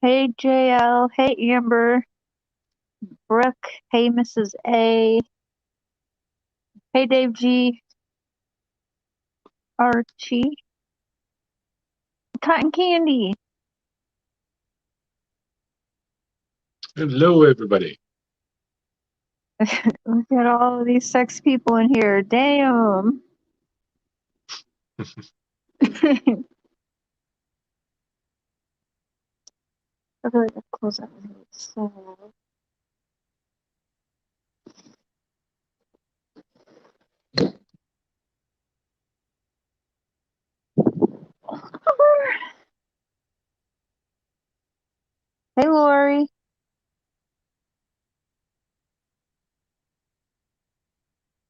Hey JL, hey Amber, Brooke, hey Mrs. A, hey Dave G, Archie, Cotton Candy. Hello, everybody. Look at all of these sex people in here. Damn. I feel like I close that window. It's so loud. Hey Lori.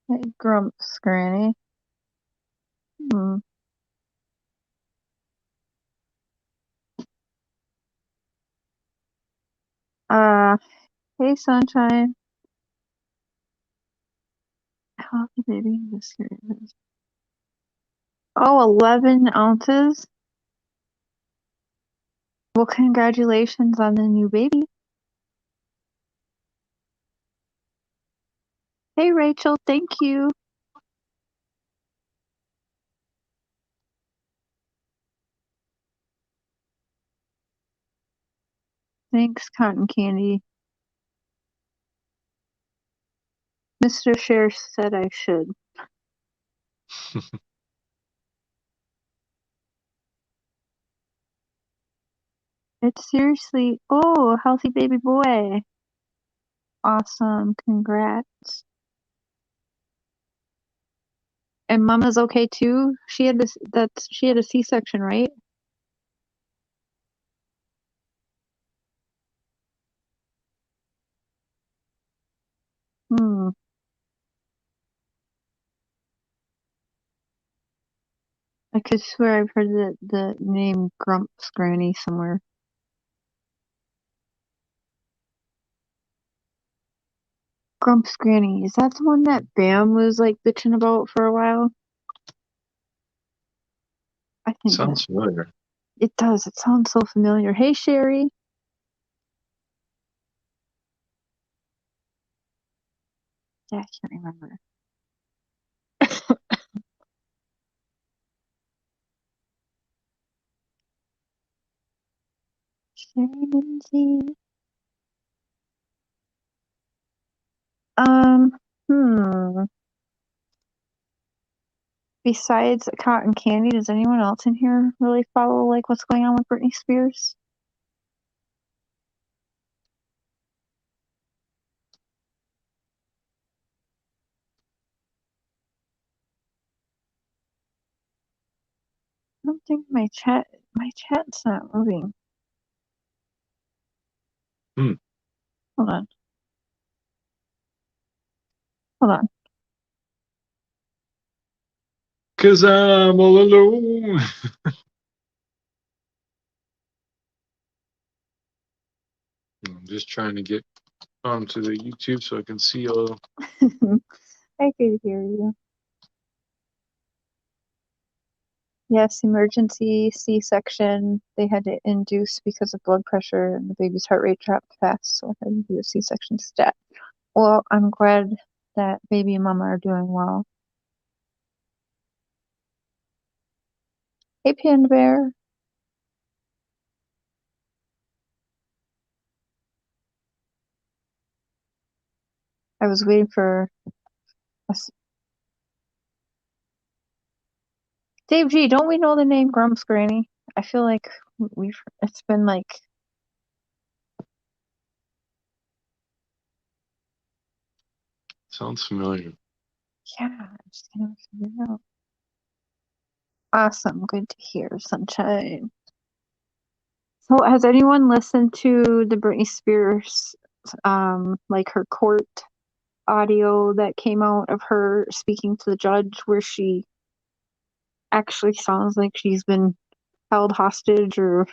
Hey Grumps, Granny. Hmm. Uh, hey Sunshine. Healthy baby, this here it is. Oh, 11 ounces. Well, congratulations on the new baby. Hey Rachel, thank you. Thanks, Cotton Candy. Mr. Share said I should. It's seriously, oh, healthy baby boy. Awesome. Congrats. And Mama's okay too? She had she had a C-section, right? Hmm. I could swear I've heard the name Grumps Granny somewhere. Grumps Granny, is that the one that Bam was like bitching about for a while? I think that Sounds familiar. it does. It sounds so familiar. Hey Sherry. Yeah, I can't remember. Sherry Lindsay. Um, hmm. Besides Cotton Candy, does anyone else in here really follow like what's going on with Britney Spears? I don't think my chat's not moving. Hmm. Hold on. Hold on. Cause I'm all alone. I'm just trying to get onto the YouTube so I can see all. I could hear you. Yes, emergency C-section. They had to induce because of blood pressure and the baby's heart rate dropped fast, so I had to do a C-section stat. Well, I'm glad that baby and mama are doing well. Hey, Panda Bear. I was waiting for us. Dave G, don't we know the name Grumps Granny? I feel like it's been like, Sounds familiar. yeah, I'm just gonna figure it out. Awesome, good to hear, Sunshine. So, has anyone listened to the Britney Spears, like her court audio that came out of her speaking to the judge, where she actually sounds like she's been held hostage or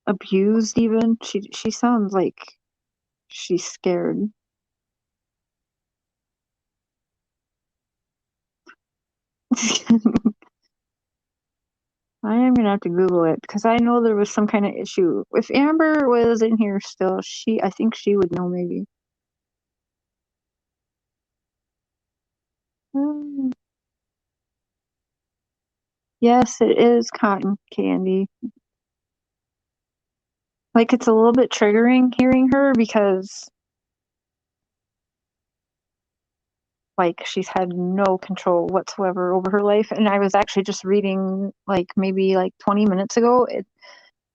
abused? Even she sounds like she's scared. I am gonna have to Google it because I know there was some kind of issue. If Amber was in here still, I think she would know maybe. Hmm. Yes, it is cotton candy. Like it's a little bit triggering hearing her because like she's had no control whatsoever over her life. And I was actually just reading like maybe like 20 minutes ago,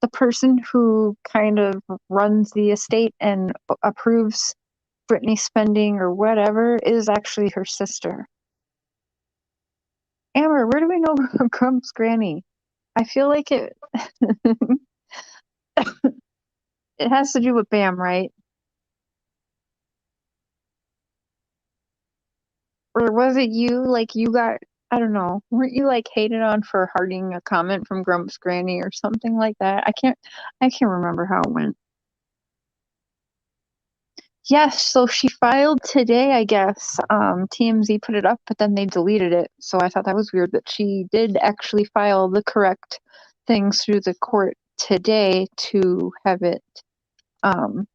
the person who kind of runs the estate and approves Britney spending or whatever is actually her sister. Amber, where do we know Grump's granny? I feel like it it has to do with Bam, right? Or was it you? Like you got, I don't know, weren't you like hated on for hearting a comment from Grump's granny or something like that? I can't remember how it went. Yes, so she filed today, I guess. TMZ put it up, but then they deleted it. So I thought that was weird, but she did actually file the correct things through the court today um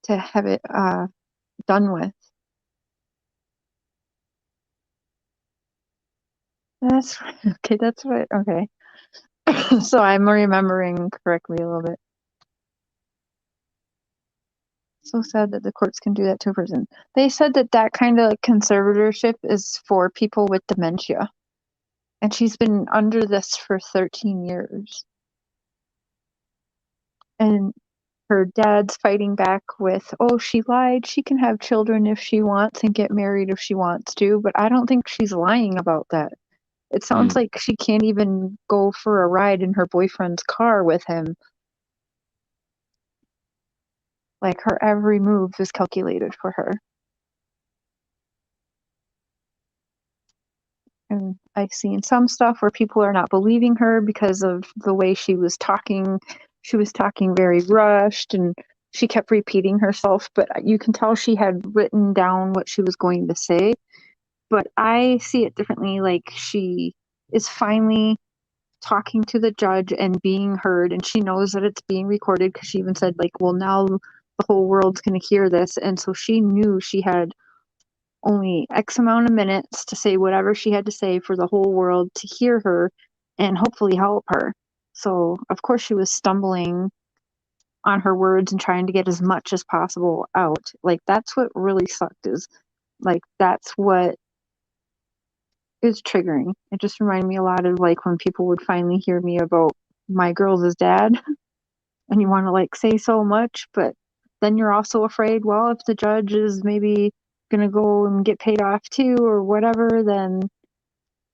to have it done with. That's okay, that's what okay. So I'm remembering correctly a little bit. So sad that the courts can do that to a person. They said that that kind of conservatorship is for people with dementia. And she's been under this for 13 years. And her dad's fighting back with, oh, she lied. She can have children if she wants and get married if she wants to. But I don't think she's lying about that. It sounds Hmm. like she can't even go for a ride in her boyfriend's car with him. Like her every move is calculated for her. And I've seen some stuff where people are not believing her because of the way she was talking. She was talking very rushed and she kept repeating herself, but you can tell she had written down what she was going to say. But I see it differently. Like she is finally talking to the judge and being heard, and she knows that it's being recorded because she even said, like, well, now the whole world's going to hear this. And so she knew she had only X amount of minutes to say whatever she had to say for the whole world to hear her and hopefully help her. So, of course, she was stumbling on her words and trying to get as much as possible out. Like, that's what really sucked is like, that's what is triggering. It just reminded me a lot of like when people would finally hear me about my girls' dad and you want to like say so much, but then you're also afraid, well, if the judge is maybe going to go and get paid off too or whatever, then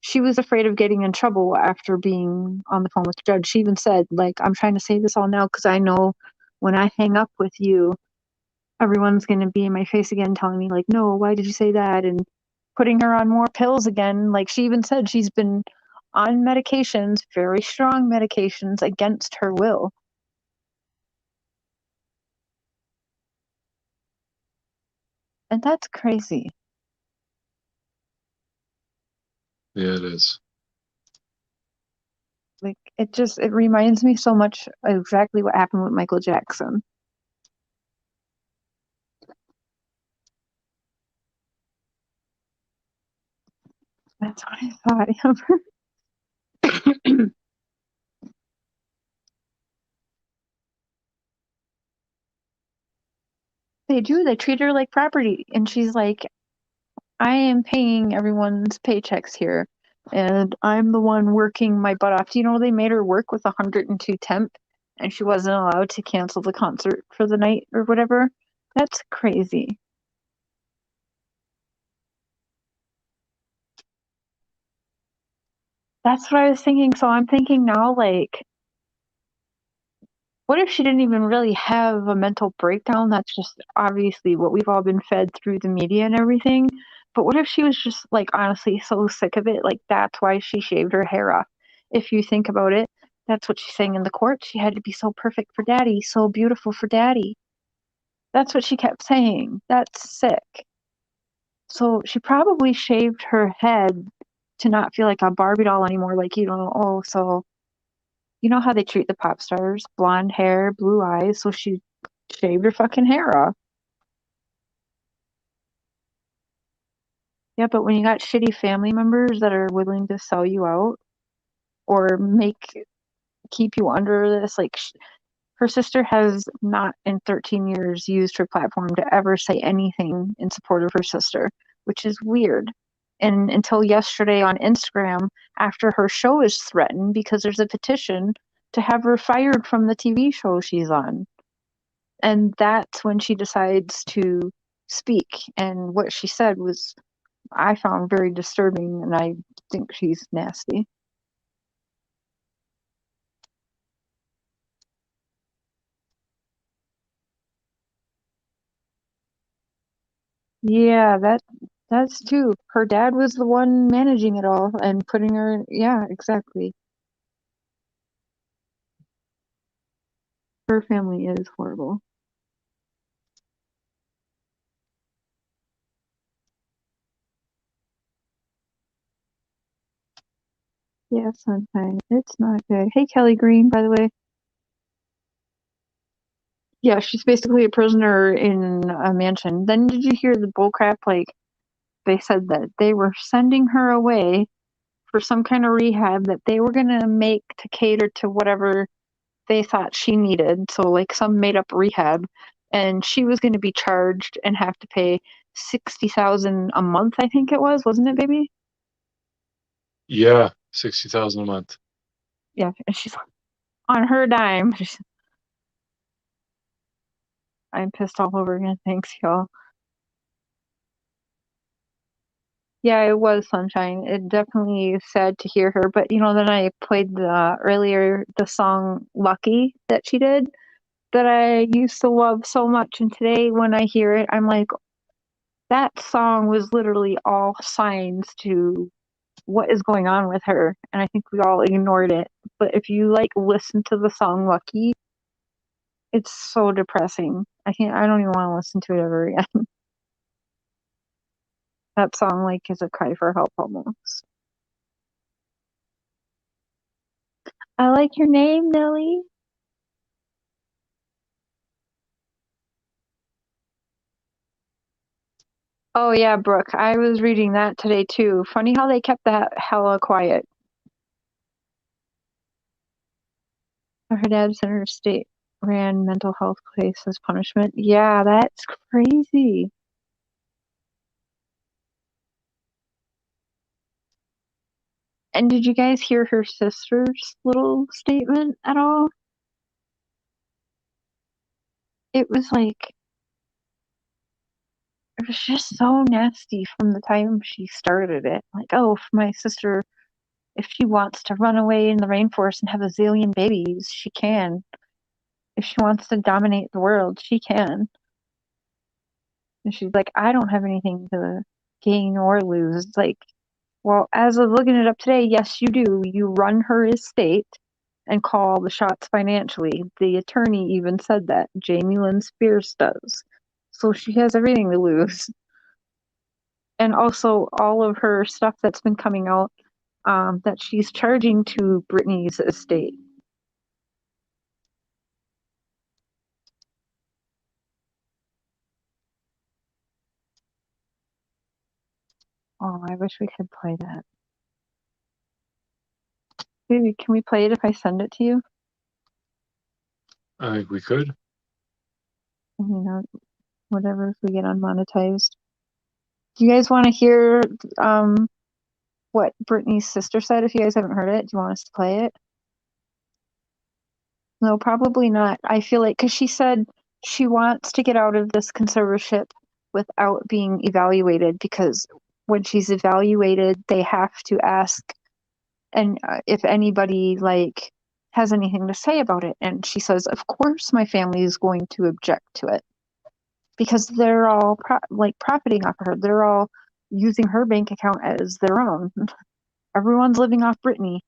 she was afraid of getting in trouble after being on the phone with the judge. She even said, like, I'm trying to say this all now because I know when I hang up with you, everyone's going to be in my face again telling me, like, no, why did you say that? And putting her on more pills again. Like, she even said she's been on medications, very strong medications against her will. And that's crazy. Yeah, it is. Like it reminds me so much exactly what happened with Michael Jackson. That's what I thought. They do. They treat her like property. And she's like, I am paying everyone's paychecks here. And I'm the one working my butt off. Do you know they made her work with 102 temp and she wasn't allowed to cancel the concert for the night or whatever? That's crazy. That's what I was thinking. So I'm thinking now, like, what if she didn't even really have a mental breakdown? That's just obviously what we've all been fed through the media and everything. But what if she was just like honestly so sick of it? Like that's why she shaved her hair off. If you think about it, that's what she's saying in the court. She had to be so perfect for daddy, so beautiful for daddy. That's what she kept saying. That's sick. So she probably shaved her head to not feel like a Barbie doll anymore. Like, so you know how they treat the pop stars? Blonde hair, blue eyes, so she shaved her fucking hair off. Yeah, but when you got shitty family members that are willing to sell you out or keep you under this, like her sister has not in 13 years used her platform to ever say anything in support of her sister, which is weird. And until yesterday on Instagram, after her show is threatened because there's a petition to have her fired from the TV show she's on. And that's when she decides to speak. And what she said was, I found very disturbing, and I think she's nasty. Yeah, that's too. Her dad was the one managing it all and putting her in. Yeah, exactly. Her family is horrible. Yeah, Sunshine. It's not good. Hey, Kelly Green, by the way. Yeah, she's basically a prisoner in a mansion. Then did you hear the bullcrap? Like, they said that they were sending her away for some kind of rehab that they were gonna make to cater to whatever they thought she needed. So like some made up rehab, and she was gonna be charged and have to pay 60,000 a month. I think it was, wasn't it, baby? Yeah, 60,000 a month. Yeah, and she's on her dime. I'm pissed all over again. Thanks, y'all. Yeah, it was Sunshine. It definitely is sad to hear her. But then I played the song Lucky that she did that I used to love so much. And today when I hear it, I'm like, that song was literally all signs to what is going on with her. And I think we all ignored it. But if you like listen to the song Lucky, it's so depressing. I don't even want to listen to it ever again. That song like is a cry for help almost. I like your name, Nelly. Oh yeah, Brooke. I was reading that today too. Funny how they kept that hella quiet. Her dad's in her state ran mental health place as punishment. Yeah, that's crazy. And did you guys hear her sister's little statement at all? It was like, it was just so nasty from the time she started it. Like, oh, if my sister, if she wants to run away in the rainforest and have a zillion babies, she can. If she wants to dominate the world, she can. And she's like, I don't have anything to gain or lose. It's like, well, as of looking it up today, yes, you do. You run her estate and call the shots financially. The attorney even said that. Jamie Lynn Spears does. So she has everything to lose. And also all of her stuff that's been coming out that she's charging to Britney's estate. Oh, I wish we could play that. Maybe can we play it if I send it to you? I think we could. Whatever if we get unmonetized. Do you guys want to hear what Britney's sister said? If you guys haven't heard it, do you want us to play it? No, probably not. I feel like because she said she wants to get out of this conservatorship without being evaluated because when she's evaluated, they have to ask and if anybody like has anything to say about it. And she says, of course, my family is going to object to it because they're all profiting off of her. They're all using her bank account as their own. Everyone's living off Britney.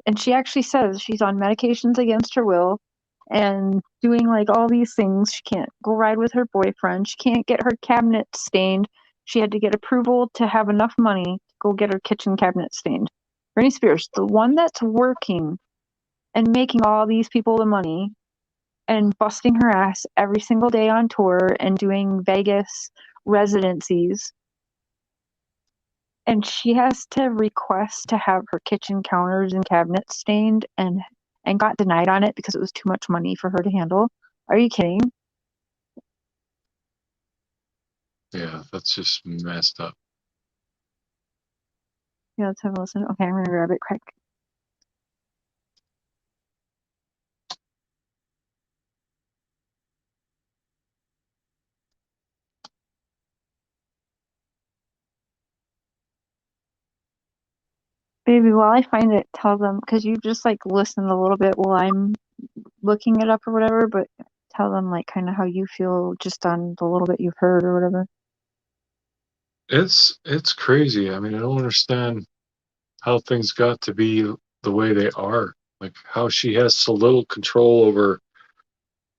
And she actually says she's on medications against her will and doing like all these things. She can't go ride with her boyfriend. She can't get her cabinet stained. she had to get approval to have enough money to go get her kitchen cabinet stained. Britney Spears, the one that's working and making all these people the money and busting her ass every single day on tour and doing Vegas residencies. And she has to request to have her kitchen counters and cabinets stained and got denied on it because it was too much money for her to handle. Are you kidding? Yeah, that's just messed up. Yeah, let's have a listen. Okay, I'm gonna grab it quick. Baby, while I find it, tell them, because you just like listen a little bit while I'm looking it up or whatever, but tell them like kind of how you feel just on the little bit you've heard or whatever. It's crazy. I mean, I don't understand how things got to be the way they are. Like how she has so little control over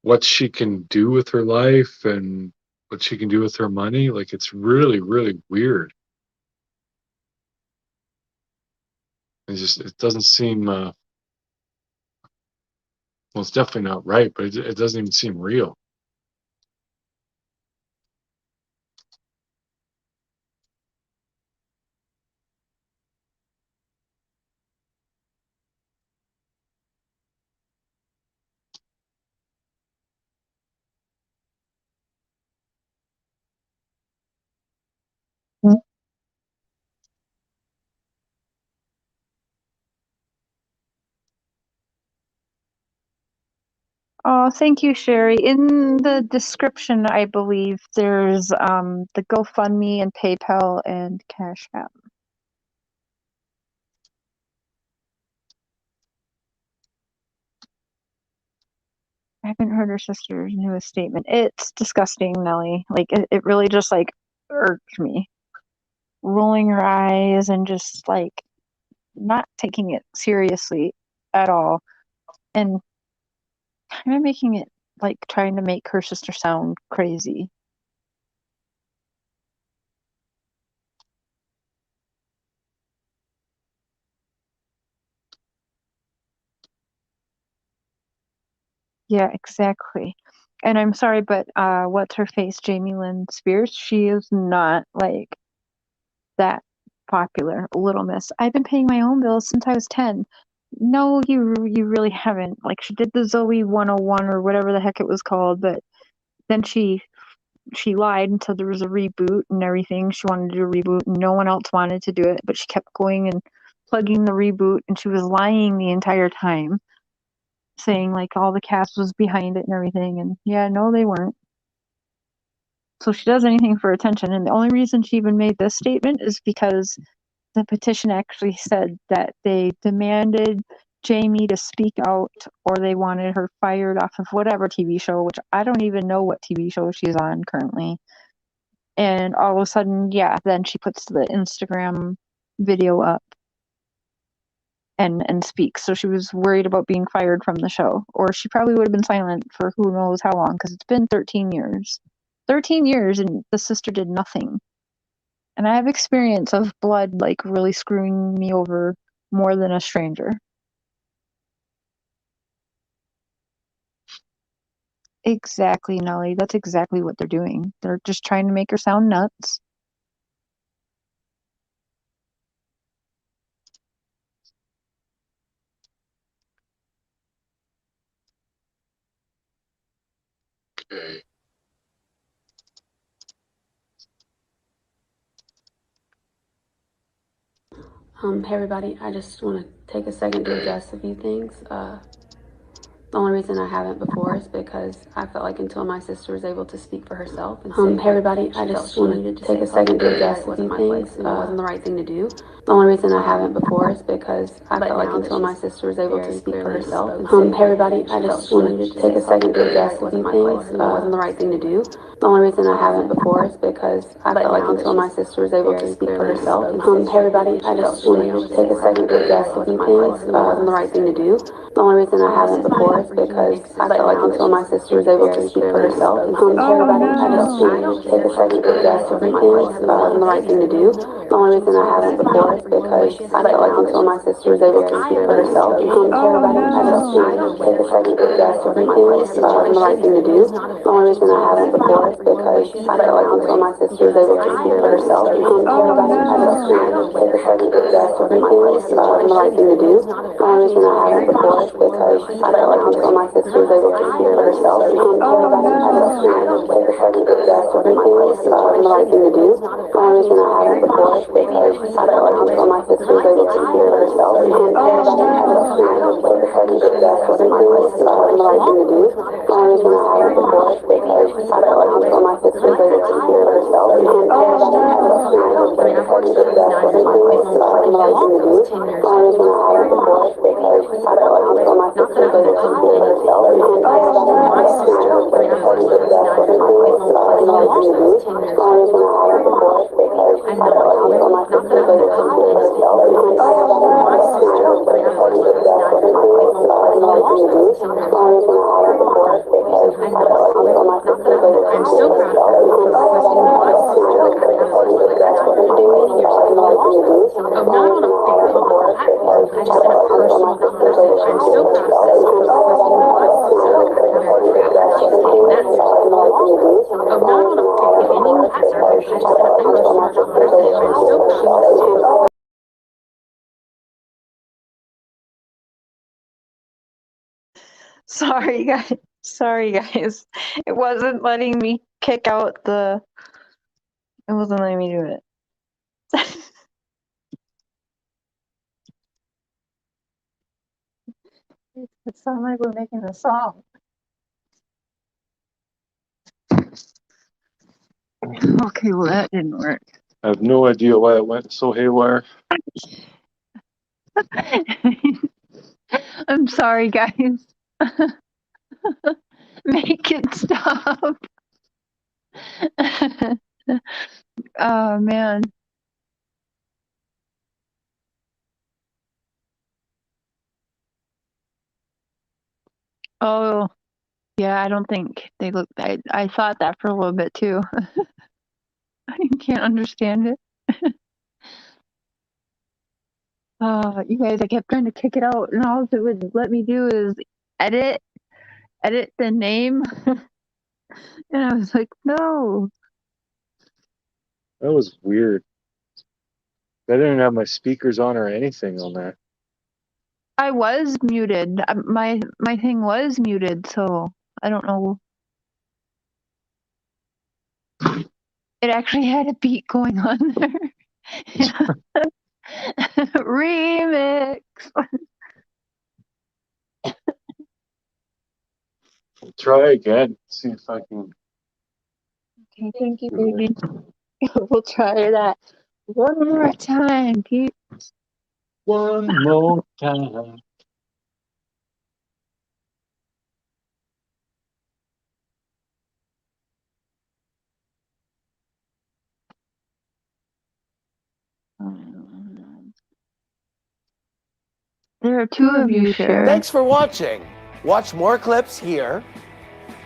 what she can do with her life and what she can do with her money. Like it's really, really weird. It doesn't seem well, it's definitely not right, but it doesn't even seem real. Oh, thank you, Sherry. In the description, I believe there's the GoFundMe and PayPal and Cash.app. I haven't heard her sister's newest statement. It's disgusting, Nelly. Like it really just like irked me. Rolling her eyes and just like not taking it seriously at all. And kind of making it like trying to make her sister sound crazy. Yeah, exactly. And I'm sorry, but what's her face? Jamie Lynn Spears, she is not like that popular. Little Miss. I've been paying my own bills since I was 10. No, you really haven't. Like she did the Zoe 101 or whatever the heck it was called, but then she lied and said there was a reboot and everything. She wanted to do a reboot and no one else wanted to do it, but she kept going and plugging the reboot and she was lying the entire time, saying like all the cast was behind it and everything. And yeah, no, they weren't. So she does anything for attention. And the only reason she even made this statement is because the petition actually said that they demanded Jamie to speak out or they wanted her fired off of whatever TV show, which I don't even know what TV show she's on currently. And all of a sudden, yeah, then she puts the Instagram video up and speaks. So she was worried about being fired from the show, or she probably would have been silent for who knows how long, because it's been 13 years. 13 years and the sister did nothing. And I have experience of blood like really screwing me over more than a stranger. Exactly, Nelly. That's exactly what they're doing. They're just trying to make her sound nuts. Okay. Hey everybody, I just want to take a second to address a few things. The only reason I haven't before is because I felt like until my sister was able to speak for herself and say Hey everybody, I just want to take a second to address a few things. it wasn't the right thing to do. The only reason I haven't before is because I felt like until my sister was able to speak for herself and say Hey everybody, I just want to take a second to address a few things. it wasn't the right thing to do. The only reason I haven't before is because I felt like until my sister was able to speak for herself and Hey everybody, I just want to take a second to address a few things. it wasn't the right thing to do. The only reason I haven't before before is because I felt like until my sister was able to speak for herself and everybody, I just want to take a second to address a few things. The right thing to do. The only reason I haven't before is because I felt like until my sister was able to speak for herself and everybody, I just want to take a second to address a few things. The right thing to do. The only reason I haven't before is because I felt like until my sister was able to speak for herself and everybody, I just want to take a second to address a few things. The right thing to do. The only reason I haven't before is because I felt like until my sister was able to speak for herself and everybody, I just want to take a second to address a few things. The right thing to do. The only reason I haven't before is because I felt like until my sister was able to speak for herself and everybody, I just want to take a second to address a few things. The right thing to do. The only reason I haven't before is because I felt like until my sister was able to speak for herself and everybody, I just want to take a second to address a few things. The right thing to do. The only reason I haven't before is because I felt like until my sister was able to speak for herself and everybody, I just want to take a second to address a few things. The right thing to do. The only reason I haven't before is because I felt like until my sister was able to speak for herself and everybody, I just want to take a second to address a few things. The right thing to do. The only reason I haven't before is because I felt like until my sister was able to speak for herself and everybody, I just want to take a second to address a few things. The right thing to do. The only reason I haven't before is because I felt like until my sister was able to speak for herself and everybody, I just want to take a second to address a few things. The right thing to do. The only reason I haven't before is because I felt like until my sister was able to speak for herself and everybody. Sorry, guys. Sorry, guys. It wasn't letting me kick out the. It wasn't letting me do it. It sounds like we're making a song. Okay, well that didn't work. I have no idea why it went so haywire. I'm sorry, guys. Make it stop. Oh man. Oh yeah, I don't think they look. I thought that for a little bit too. I can't understand it. You guys, I kept trying to kick it out, and all it would let me do is edit the name, and I was like, no. That was weird. I didn't have my speakers on or anything on that. I was muted. My thing was muted, so I don't know. It actually had a beat going on there. Remix. Try again. See if I can. Okay, thank you, baby. We'll try that one more time, Pete. One more time. There are two of you, Cher. Thanks for watching. Watch more clips here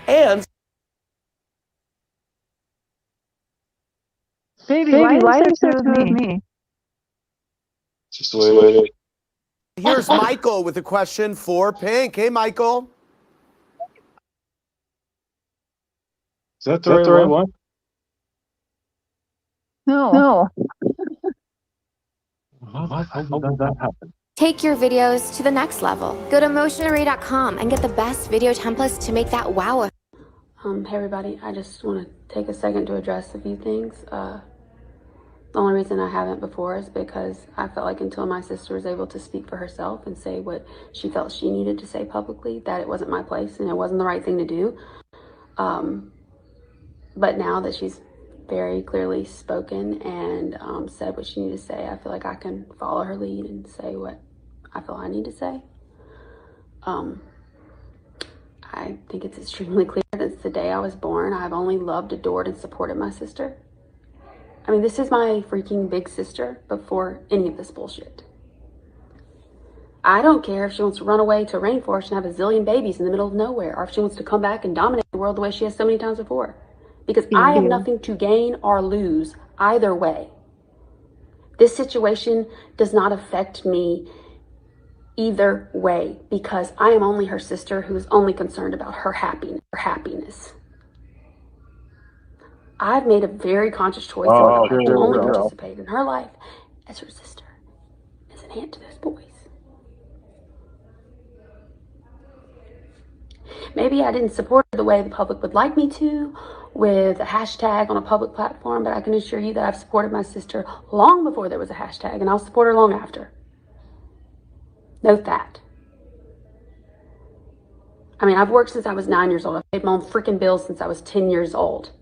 and Baby, why is there two of me? Just the way it is. here's Michael with a question for Pink. Hey, Michael. Is that the right one? No. How did that happen? Take your videos to the next level. Go to motionarray.com and get the best video templates to make that wow effect. Hey everybody, I just want to take a second to address a few things. The only reason I haven't before is because I felt like until my sister was able to speak for herself and say what she felt she needed to say publicly, that it wasn't my place and it wasn't the right thing to do. But now that she's very clearly spoken and said what she needed to say, I feel like I can follow her lead and say what I feel I need to say. I think it's extremely clear that since the day I was born, I've only loved, adored, and supported my sister. I mean, this is my freaking big sister before any of this bullshit. I don't care if she wants to run away to a rainforest and have a zillion babies in the middle of nowhere, or if she wants to come back and dominate the world the way she has so many times before. Because I have nothing to gain or lose either way. This situation does not affect me either way because I am only her sister who is only concerned about her happiness. I've made a very conscious choice in my life to only participate in her life as her sister, as an aunt to those boys. Maybe I didn't support her the way the public would like me to, with a hashtag on a public platform, but I can assure you that I've supported my sister long before there was a hashtag, and I'll support her long after. Note that. I mean, I've worked since I was 9 years old. I've paid my own freaking bills since I was 10 years old.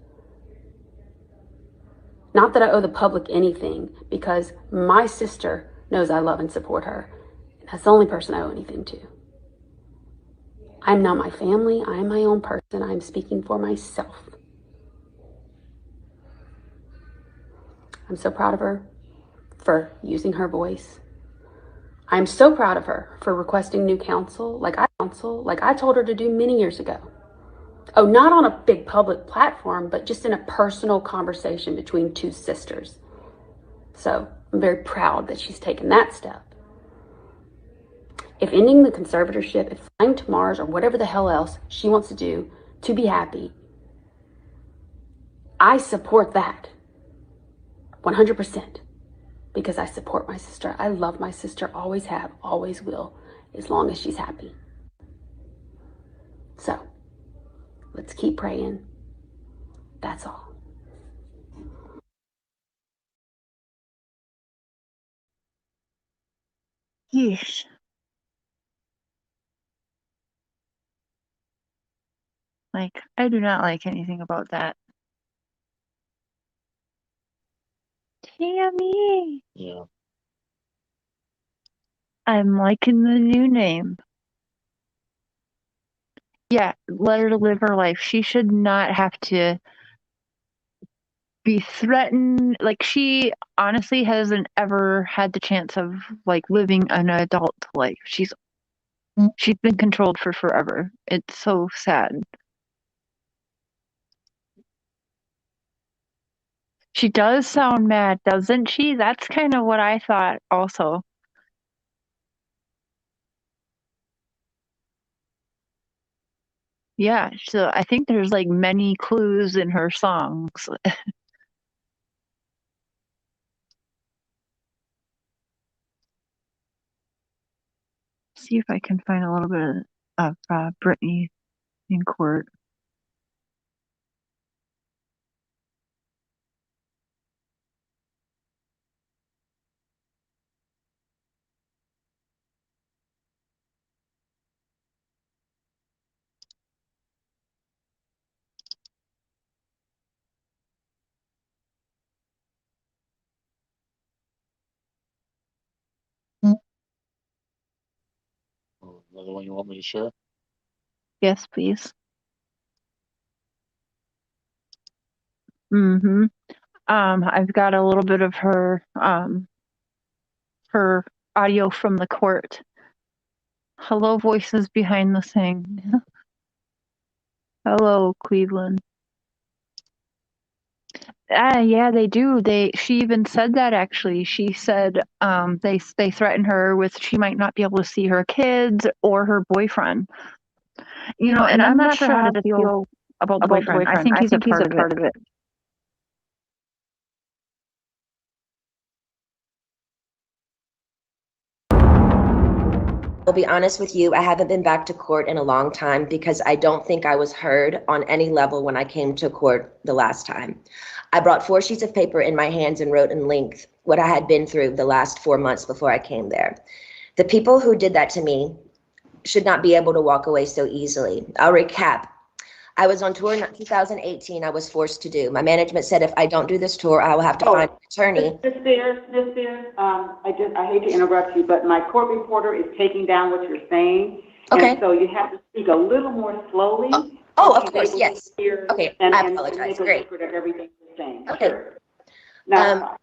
Not that I owe the public anything, because my sister knows I love and support her. And that's the only person I owe anything to. I'm not my family. I'm my own person. I'm speaking for myself. I'm so proud of her for using her voice. I'm so proud of her for requesting new counsel, like I told her to do many years ago. Oh, not on a big public platform, but just in a personal conversation between two sisters. So I'm very proud that she's taken that step. If ending the conservatorship, if flying to Mars, or whatever the hell else she wants to do to be happy, I support that 100%, because I support my sister. I love my sister, always have, always will, as long as she's happy. So let's keep praying. That's all. Yeesh. Like, I do not like anything about that. Tammy! Yeah. I'm liking the new name. Yeah, let her live her life. She should not have to be threatened. Like, she honestly hasn't ever had the chance of, like, living an adult life. She's been controlled for forever. It's so sad. She does sound mad, doesn't she? That's kind of what I thought also. Yeah, so I think there's like many clues in her songs. See if I can find a little bit of Britney in court. Oh, another one you want me to share? Yes, please. Mm-hmm. I've got a little bit of her audio from the court. Hello, voices behind the thing. Hello, Cleveland. Yeah, they do. She even said that actually. She said they threaten her with she might not be able to see her kids or her boyfriend. You know, and I'm not sure how to feel about the boyfriend. I think he's a part of it. I'll be honest with you, I haven't been back to court in a long time because I don't think I was heard on any level when I came to court the last time. I brought 4 sheets of paper in my hands and wrote in length what I had been through the last 4 months before I came there. The people who did that to me should not be able to walk away so easily. I'll recap. I was on tour in 2018. I was forced to do. My management said if I don't do this tour, I will have to find an attorney. Miss Spears, I hate to interrupt you, but my court reporter is taking down what you're saying. Okay. And so you have to speak a little more slowly. Of course, yes. Okay, and I apologize. make a Great. record of everything you're saying. Okay. Sure. Now,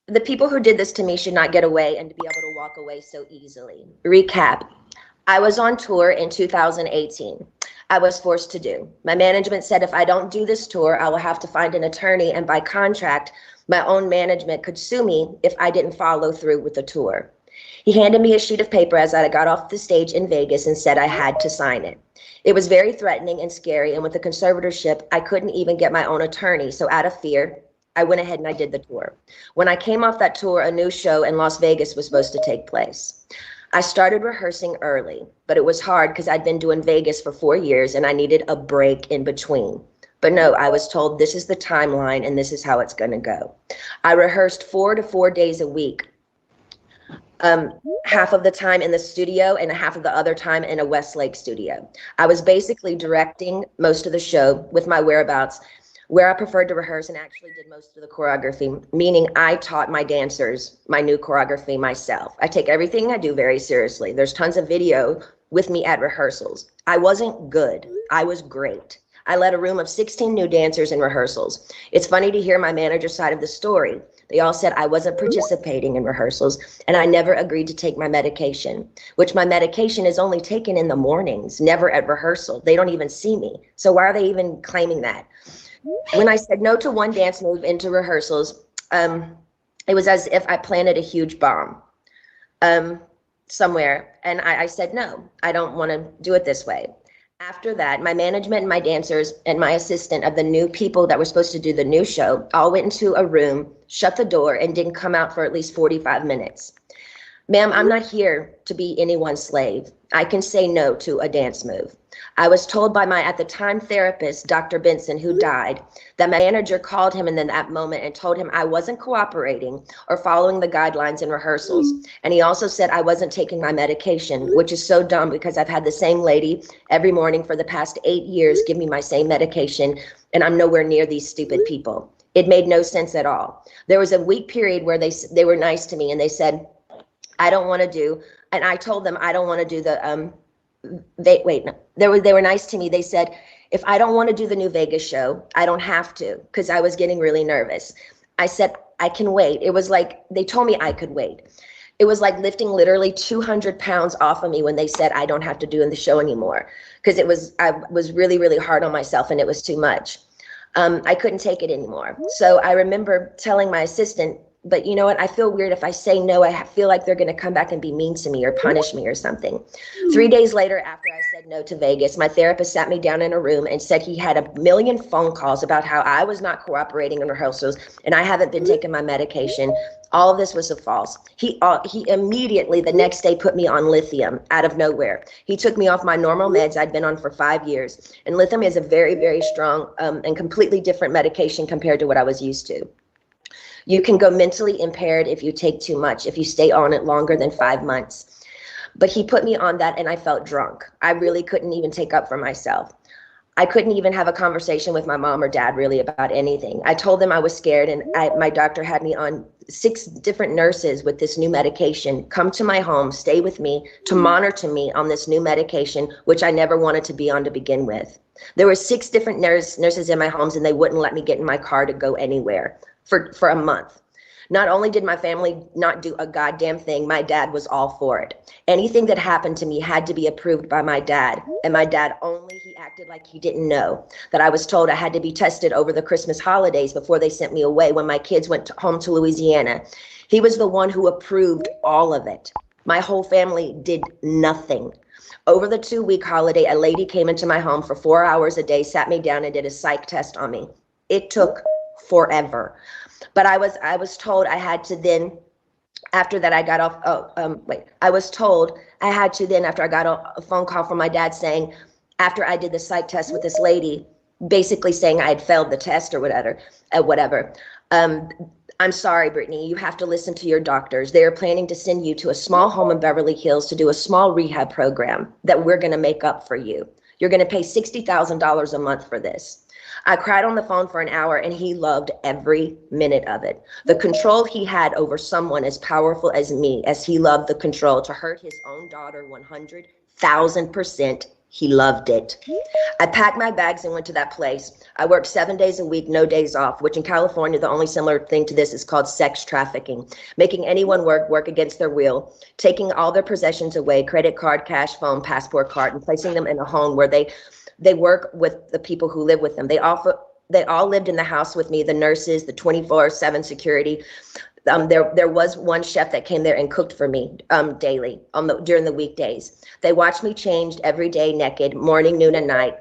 The people who did this to me should not get away and to be able to walk away so easily. Recap. I was on tour in 2018. I was forced to do. My management said if I don't do this tour, I will have to find an attorney, and by contract, my own management could sue me if I didn't follow through with the tour. He handed me a sheet of paper as I got off the stage in Vegas and said I had to sign it. It was very threatening and scary, and with the conservatorship, I couldn't even get my own attorney, so out of fear, I went ahead and I did the tour. When I came off that tour, a new show in Las Vegas was supposed to take place. I started rehearsing early, but it was hard because I'd been doing Vegas for 4 years and I needed a break in between. But no, I was told this is the timeline and this is how it's going to go. I rehearsed 4 to 4 days a week, half of the time in the studio and half of the other time in a Westlake studio. I was basically directing most of the show with my whereabouts, where I preferred to rehearse, and actually did most of the choreography, meaning I taught my dancers my new choreography myself. I take everything I do very seriously. There's tons of video with me at rehearsals. I wasn't good. I was great. I led a room of 16 new dancers in rehearsals. It's funny to hear my manager's side of the story. They all said I wasn't participating in rehearsals and I never agreed to take my medication, which my medication is only taken in the mornings, never at rehearsal. They don't even see me. So why are they even claiming that? When I said no to one dance move into rehearsals, it was as if I planted a huge bomb somewhere. And I said, no, I don't want to do it this way. After that, my management and my dancers and my assistant of the new people that were supposed to do the new show all went into a room, shut the door, and didn't come out for at least 45 minutes. Ma'am, I'm not here to be anyone's slave. I can say no to a dance move. I was told by my, at the time, therapist, Dr. Benson, who died, that my manager called him in that moment and told him I wasn't cooperating or following the guidelines in rehearsals. And he also said I wasn't taking my medication, which is so dumb because I've had the same lady every morning for the past 8 years give me my same medication, and I'm nowhere near these stupid people. It made no sense at all. There was a week period where they were nice to me and they said, I don't want to do, and I told them I don't want to do the, they were nice to me. They said, if I don't want to do the new Vegas show, I don't have to, because I was getting really nervous. I said, I can wait. It was like, they told me I could wait. It was like lifting literally 200 pounds off of me when they said I don't have to do the show anymore, because I was really, really hard on myself and it was too much. I couldn't take it anymore. So I remember telling my assistant, but you know what? I feel weird if I say no. I feel like they're going to come back and be mean to me or punish me or something. 3 days later, after I said no to Vegas, my therapist sat me down in a room and said he had a million phone calls about how I was not cooperating in rehearsals and I haven't been taking my medication. All of this was false. He immediately the next day put me on lithium out of nowhere. He took me off my normal meds I'd been on for 5 years. And lithium is a very, very strong and completely different medication compared to what I was used to. You can go mentally impaired if you take too much, if you stay on it longer than 5 months. But he put me on that and I felt drunk. I really couldn't even take up for myself. I couldn't even have a conversation with my mom or dad really about anything. I told them I was scared and my doctor had me on 6 different nurses with this new medication come to my home, stay with me, to monitor me on this new medication, which I never wanted to be on to begin with. There were 6 different nurses in my homes and they wouldn't let me get in my car to go anywhere. For a month. Not only did my family not do a goddamn thing, my dad was all for it. Anything that happened to me had to be approved by my dad. And my dad he acted like he didn't know that I was told I had to be tested over the Christmas holidays before they sent me away when my kids went home to Louisiana. He was the one who approved all of it. My whole family did nothing. Over the 2-week holiday, a lady came into my home for 4 hours a day, sat me down and did a psych test on me. It took forever. But I was told I had to then, after that I got off, I was told I had to then, after I got a phone call from my dad saying, after I did the psych test with this lady, basically saying I had failed the test or whatever, I'm sorry, Britney, you have to listen to your doctors. They are planning to send you to a small home in Beverly Hills to do a small rehab program that we're going to make up for you. You're going to pay $60,000 a month for this. I cried on the phone for an hour and he loved every minute of it. The control he had over someone as powerful as me, as he loved the control to hurt his own daughter 100,000%, He loved it. I packed my bags and went to that place. I worked 7 days a week, no days off, which in California, the only similar thing to this is called sex trafficking, making anyone work against their will, taking all their possessions away, credit card, cash, phone, passport card, and placing them in a home where they work with the people who live with them. They all lived in the house with me, the nurses, the 24/7 security. There was one chef that came there and cooked for me daily during the weekdays. They watched me changed every day, naked, morning, noon, and night.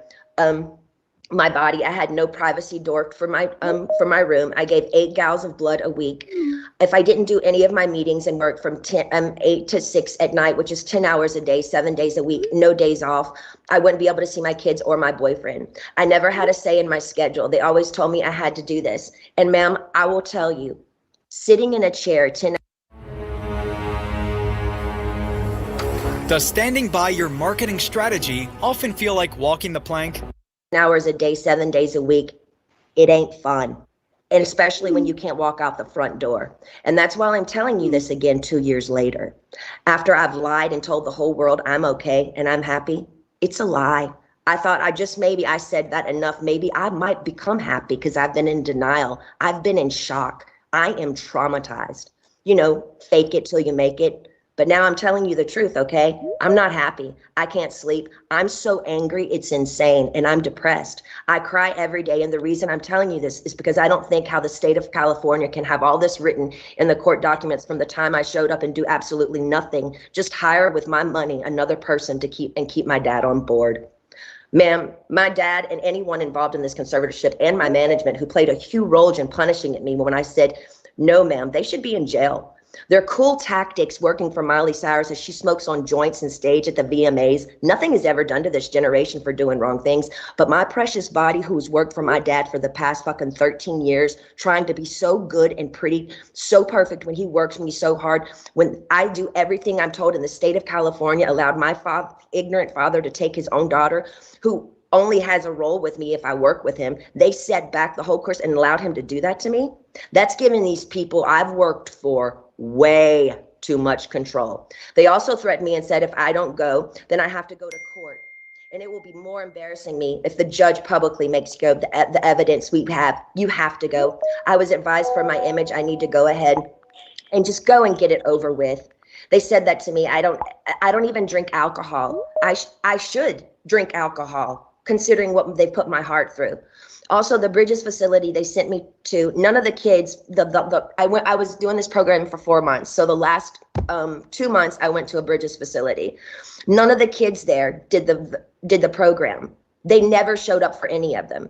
My body, I had no privacy door for my room. I gave 8 gallons of blood a week. If I didn't do any of my meetings and work from 8 to 6 at night, which is 10 hours a day, 7 days a week, no days off, I wouldn't be able to see my kids or my boyfriend. I never had a say in my schedule. They always told me I had to do this. And ma'am, I will tell you, sitting in a chair 10 Does standing by your marketing strategy often feel like walking the plank? hours a day, 7 days a week, it ain't fun. And especially when you can't walk out the front door. And that's why I'm telling you this again 2 years later. After I've lied and told the whole world I'm okay and I'm happy, it's a lie. I thought maybe I said that enough. Maybe I might become happy because I've been in denial. I've been in shock. I am traumatized. Fake it till you make it. But now I'm telling you the truth, okay? I'm not happy. I can't sleep. I'm so angry, it's insane, and I'm depressed. I cry every day, and the reason I'm telling you this is because I don't think how the state of California can have all this written in the court documents from the time I showed up and do absolutely nothing, just hire with my money another person to keep my dad on board. Ma'am, my dad and anyone involved in this conservatorship and my management who played a huge role in punishing me when I said, no, ma'am, they should be in jail. Their cool tactics working for Miley Cyrus as she smokes on joints and stage at the VMAs. Nothing is ever done to this generation for doing wrong things. But my precious body, who's worked for my dad for the past fucking 13 years, trying to be so good and pretty, so perfect when he works me so hard, when I do everything I'm told in the state of California, allowed my ignorant father to take his own daughter, who only has a role with me if I work with him. They set back the whole course and allowed him to do that to me. That's giving these people I've worked for way too much control. They also threatened me and said if I don't go, then I have to go to court. And it will be more embarrassing me if the judge publicly makes you go the evidence we have. You have to go. I was advised for my image, I need to go ahead and just go and get it over with. They said that to me. I don't even drink alcohol. I should drink alcohol, considering what they put my heart through. Also, the Bridges facility they sent me to, none of the kids, I was doing this program for 4 months. So the last 2 months I went to a Bridges facility. None of the kids there did the program. They never showed up for any of them.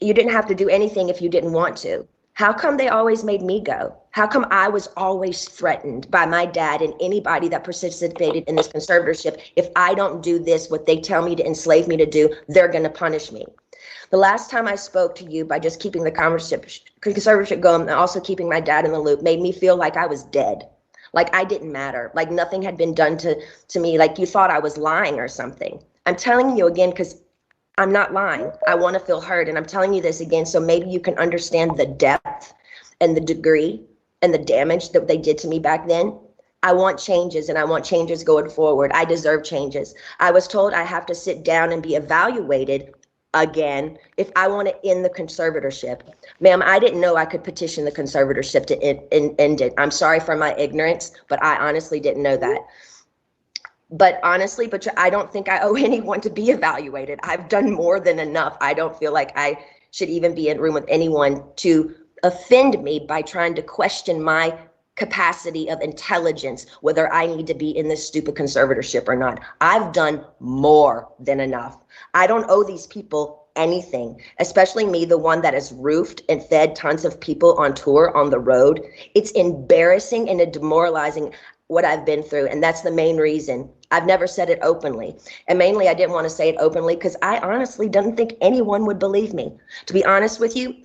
You didn't have to do anything if you didn't want to. How come they always made me go? How come I was always threatened by my dad and anybody that participated in this conservatorship? If I don't do this, what they tell me to enslave me to do, they're going to punish me. The last time I spoke to you by just keeping the conservatorship going and also keeping my dad in the loop made me feel like I was dead, like I didn't matter, like nothing had been done to me, like you thought I was lying or something. I'm telling you again because I'm not lying. I want to feel heard, and I'm telling you this again so maybe you can understand the depth and the degree and the damage that they did to me back then. I want changes, and I want changes going forward. I deserve changes. I was told I have to sit down and be evaluated again if I want to end the conservatorship. Ma'am, I didn't know I could petition the conservatorship to end it. I'm sorry for my ignorance, but I honestly didn't know that. But honestly, I don't think I owe anyone to be evaluated. I've done more than enough. I don't feel like I should even be in a room with anyone to offend me by trying to question my capacity of intelligence, whether I need to be in this stupid conservatorship or not. I've done more than enough. I don't owe these people anything, especially me, the one that has roofed and fed tons of people on tour on the road. It's embarrassing and demoralizing what I've been through. And that's the main reason. I've never said it openly. And mainly I didn't want to say it openly because I honestly didn't think anyone would believe me. To be honest with you,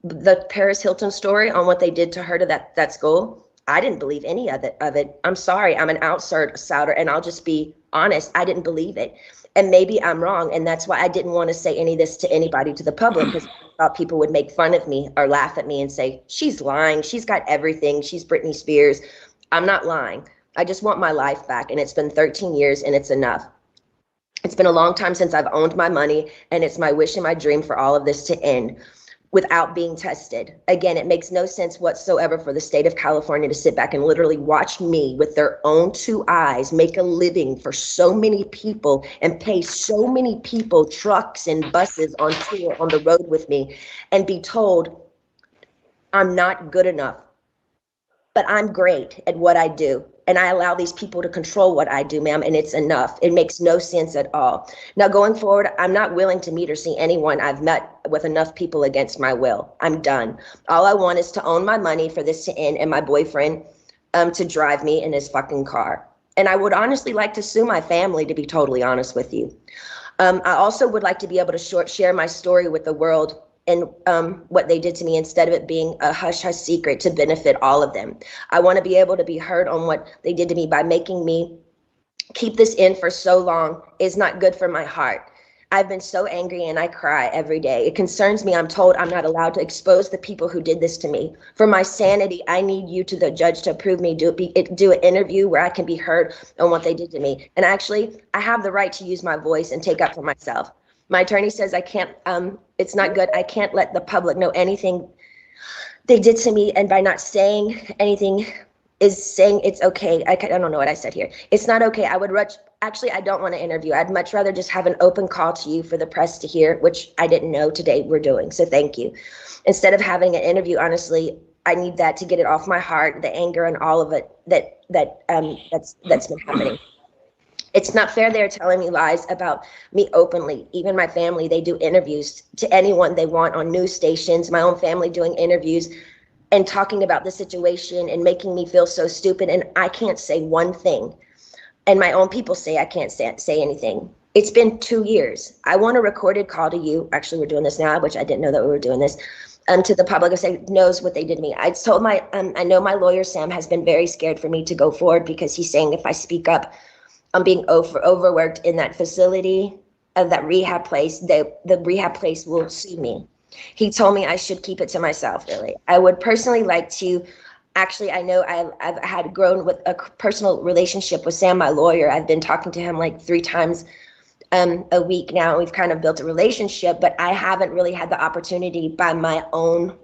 the Paris Hilton story on what they did to her to that school, I didn't believe any of it. I'm sorry, I'm an outsider, and I'll just be honest, I didn't believe it. And maybe I'm wrong, and that's why I didn't want to say any of this to anybody, to the public, because I thought people would make fun of me or laugh at me and say, she's lying, she's got everything, she's Britney Spears. I'm not lying. I just want my life back, and it's been 13 years, and it's enough. It's been a long time since I've owned my money, and it's my wish and my dream for all of this to end without being tested. Again, it makes no sense whatsoever for the state of California to sit back and literally watch me with their own 2 eyes make a living for so many people and pay so many people trucks and buses on tour on the road with me and be told I'm not good enough. But I'm great at what I do. And I allow these people to control what I do, ma'am, and it's enough. It makes no sense at all. Now, going forward, I'm not willing to meet or see anyone I've met with enough people against my will. I'm done. All I want is to own my money for this to end and my boyfriend to drive me in his fucking car. And I would honestly like to sue my family, to be totally honest with you. I also would like to be able to share my story with the world and what they did to me, instead of it being a hush-hush secret to benefit all of them. I want to be able to be heard on what they did to me. By making me keep this in for so long is not good for my heart. I've been so angry and I cry every day. It concerns me. I'm told I'm not allowed to expose the people who did this to me. For my sanity, I need you to the judge to approve me, do an interview where I can be heard on what they did to me. And actually, I have the right to use my voice and take up for myself. My attorney says I can't, it's not good. I can't let the public know anything they did to me. And by not saying anything is saying it's okay. I don't know what I said here. It's not okay. I don't want to interview. I'd much rather just have an open call to you for the press to hear, which I didn't know today we're doing. So thank you. Instead of having an interview, honestly, I need that to get it off my heart, the anger and all of it that's been happening. It's not fair they're telling me lies about me openly. Even my family, they do interviews to anyone they want on news stations, my own family doing interviews and talking about the situation and making me feel so stupid. And I can't say one thing. And my own people say I can't say anything. It's been 2 years. I want a recorded call to you. Actually, we're doing this now, which I didn't know that we were doing this. To the public and say knows what they did to me. I told I know my lawyer, Sam, has been very scared for me to go forward because he's saying if I speak up, I'm being overworked in that facility of that rehab place. The rehab place will sue me. He told me I should keep it to myself, really. I would personally like to, actually, I know I've had grown with a personal relationship with Sam, my lawyer. I've been talking to him like 3 times a week now. We've kind of built a relationship, but I haven't really had the opportunity by my own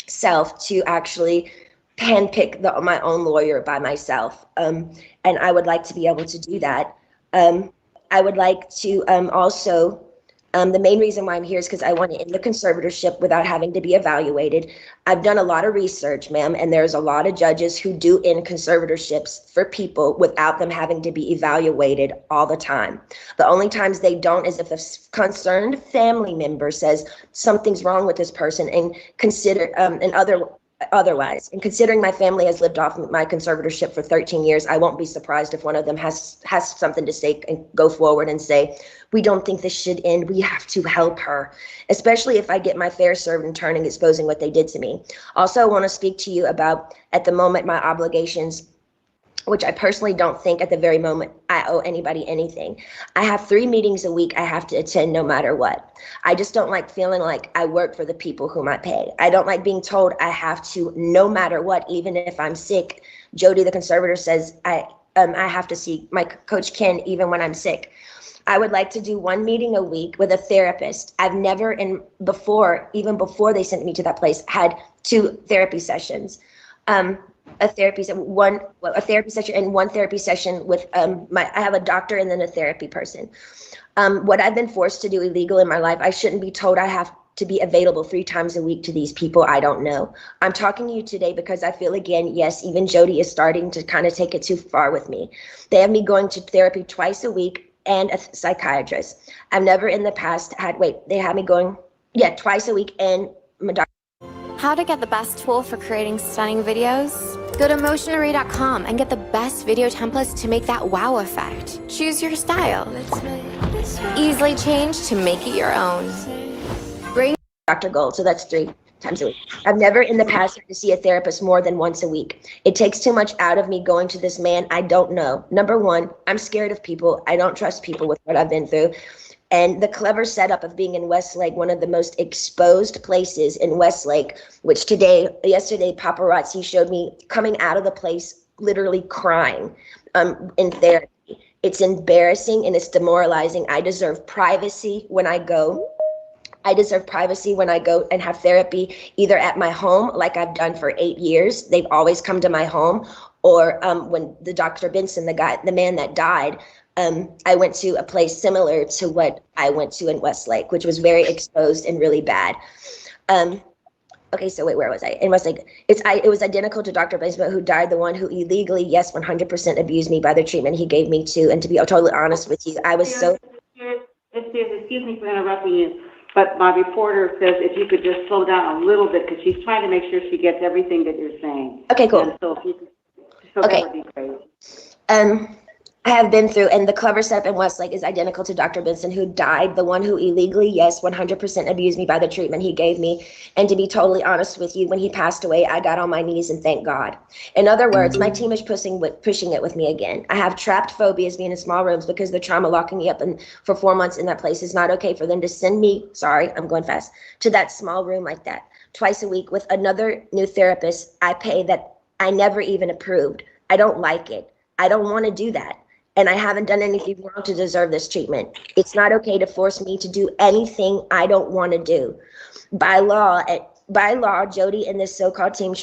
self to actually handpick my own lawyer by myself. And I would like to be able to do that. I would like to also, the main reason why I'm here is because I want to end the conservatorship without having to be evaluated. I've done a lot of research, ma'am, and there's a lot of judges who do end conservatorships for people without them having to be evaluated all the time. The only times they don't is if a concerned family member says something's wrong with this person and otherwise. And considering my family has lived off my conservatorship for 13 years, I won't be surprised if one of them has something to say and go forward and say, we don't think this should end. We have to help her, especially if I get my fair served in turning exposing what they did to me. Also, I want to speak to you about, at the moment, my obligations, which I personally don't think at the very moment I owe anybody anything. I have 3 meetings a week I have to attend no matter what. I just don't like feeling like I work for the people whom I pay. I don't like being told I have to, no matter what, even if I'm sick. Jody, the conservator, says I have to see my coach Ken even when I'm sick. I would like to do 1 meeting a week with a therapist. I've never, even before they sent me to that place, had 2 therapy sessions. A therapy session and 1 therapy session with I have a doctor and then a therapy person. What I've been forced to do illegal in my life, I shouldn't be told I have to be available 3 times a week to these people I don't know. I'm talking to you today because I feel, again, yes, even Jody is starting to kind of take it too far with me. They have me going to therapy twice a week and a psychiatrist. I've never in the past they have me going, twice a week and my doctor. How to get the best tool for creating stunning videos? Go to motionarray.com and get the best video templates to make that wow effect. Choose your style. Easily change to make it your own. Bring Dr. Gold, so that's 3 times a week. I've never in the past had to see a therapist more than once a week. It takes too much out of me going to this man I don't know. Number 1, I'm scared of people. I don't trust people with what I've been through. And the clever setup of being in Westlake, one of the most exposed places in Westlake, which yesterday, paparazzi showed me coming out of the place, literally crying in therapy. It's embarrassing and it's demoralizing. I deserve privacy when I go. I deserve privacy when I go and have therapy, either at my home, like I've done for 8 years. They've always come to my home. Or when the Dr. Benson, the man that died, I went to a place similar to what I went to in Westlake, which was very exposed and really bad. Okay, so wait, where was I? In Westlake, it was identical to Dr. Benson, who died, the one who illegally, yes, 100% abused me by the treatment he gave me too. And to be totally honest with you, I was so... Excuse me for interrupting you, but my reporter says if you could just slow down a little bit, because she's trying to make sure she gets everything that you're saying. Okay, cool. And so if you could, Okay. that would be great. I have been through, and the clever setup in Westlake is identical to Dr. Benson, who died, the one who illegally, yes, 100% abused me by the treatment he gave me. And to be totally honest with you, when he passed away, I got on my knees and thanked God. In other words, my team is pushing it with me again. I have trapped phobias being in small rooms because the trauma locking me up for 4 months in that place. Is not okay for them to send me, sorry, I'm going fast, to that small room like that twice a week with another new therapist I pay that I never even approved. I don't like it. I don't want to do that. And I haven't done anything wrong to deserve this treatment. It's not okay to force me to do anything I don't want to do. By law, Jody and this so-called team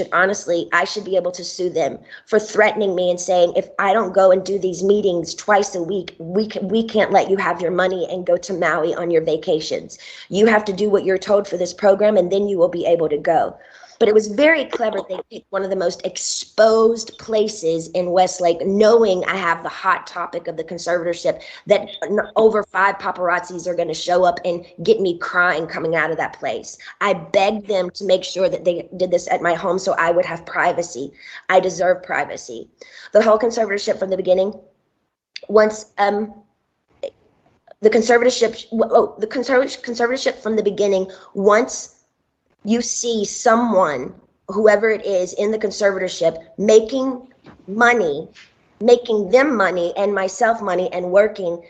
I should be able to sue them for threatening me and saying, if I don't go and do these meetings twice a week, we can't let you have your money and go to Maui on your vacations. You have to do what you're told for this program, and then you will be able to go. But it was very clever. They picked one of the most exposed places in Westlake, knowing I have the hot topic of the conservatorship, that over 5 paparazzis are going to show up and get me crying coming out of that place. I begged them to make sure that they did this at my home so I would have privacy. I deserve privacy. The whole conservatorship from the beginning, once the conservatorship from the beginning, once you see someone, whoever it is in the conservatorship, making them money and myself money and working,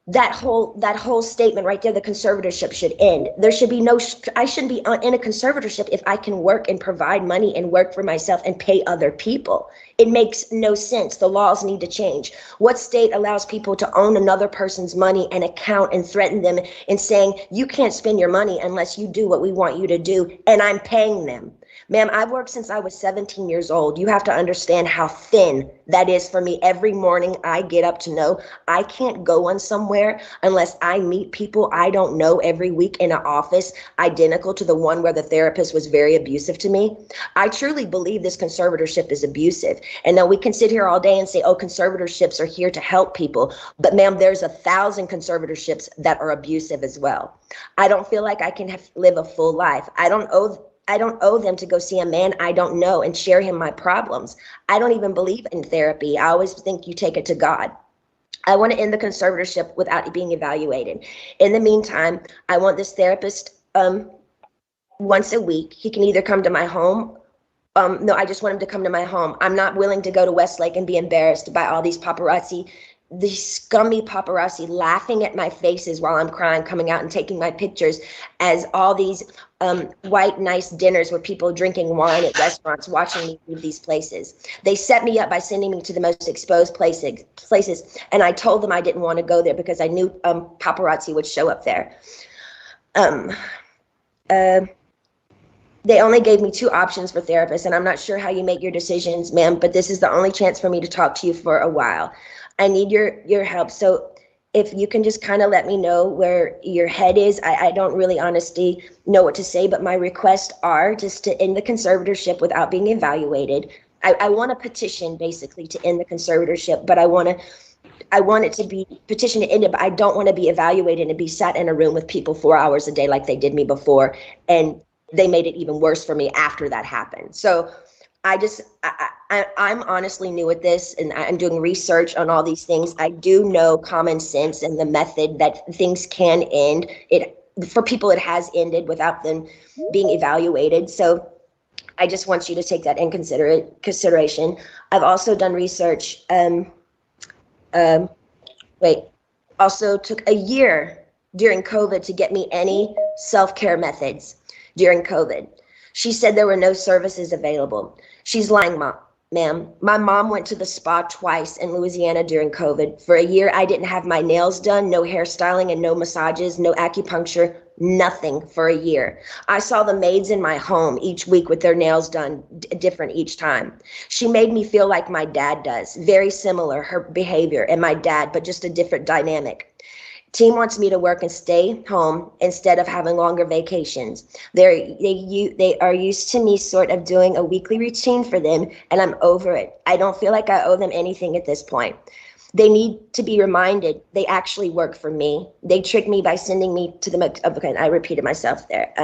that whole statement right there, the conservatorship should end. There should be I shouldn't be in a conservatorship if I can work and provide money and work for myself and pay other people. It makes no sense. The laws need to change. What state allows people to own another person's money and account and threaten them and saying, you can't spend your money unless you do what we want you to do, and I'm paying them? Ma'am, I've worked since I was 17 years old. You have to understand how thin that is for me. Every morning I get up to know I can't go on somewhere unless I meet people I don't know every week in an office identical to the one where the therapist was very abusive to me. I truly believe this conservatorship is abusive. And now we can sit here all day and say, oh, conservatorships are here to help people. But ma'am, there's 1,000 conservatorships that are abusive as well. I don't feel like I can live a full life. I don't owe them to go see a man I don't know and share him my problems. I don't even believe in therapy. I always think you take it to God. I want to end the conservatorship without being evaluated. In the meantime, I want this therapist once a week. He can either come to my home. No, I just want him to come to my home. I'm not willing to go to Westlake and be embarrassed by all these paparazzi, these scummy paparazzi laughing at my faces while I'm crying, coming out and taking my pictures as all these white, nice dinners with people drinking wine at restaurants, watching me leave these places. They set me up by sending me to the most exposed places, and I told them I didn't want to go there because I knew paparazzi would show up there. They only gave me 2 options for therapists, and I'm not sure how you make your decisions, ma'am, but this is the only chance for me to talk to you for a while. I need your help. So if you can just kind of let me know where your head is. I don't really honestly know what to say, but my requests are just to end the conservatorship without being evaluated. I want a petition basically to end the conservatorship, but I want it to be petitioned to end it, but I don't want to be evaluated and be sat in a room with people 4 hours a day like they did me before. And they made it even worse for me after that happened. So I'm honestly new at this, and I'm doing research on all these things. I do know common sense and the method that things can end. For people, it has ended without them being evaluated. So I just want you to take that in consideration. I've also done research. Also took a year during COVID to get me any self-care methods during COVID. She said there were no services available. She's lying, Mom. ma'am. My mom went to the spa twice in Louisiana during COVID. For a year, I didn't have my nails done, no hairstyling and no massages, no acupuncture, nothing for a year. I saw the maids in my home each week with their nails done different each time. She made me feel like my dad does, very similar, her behavior and my dad, but just a different dynamic. Team wants me to work and stay home instead of having longer vacations. They are used to me sort of doing a weekly routine for them, and I'm over it. I don't feel like I owe them anything at this point. They need to be reminded they actually work for me. They tricked me by sending me to the, okay, I repeated myself there.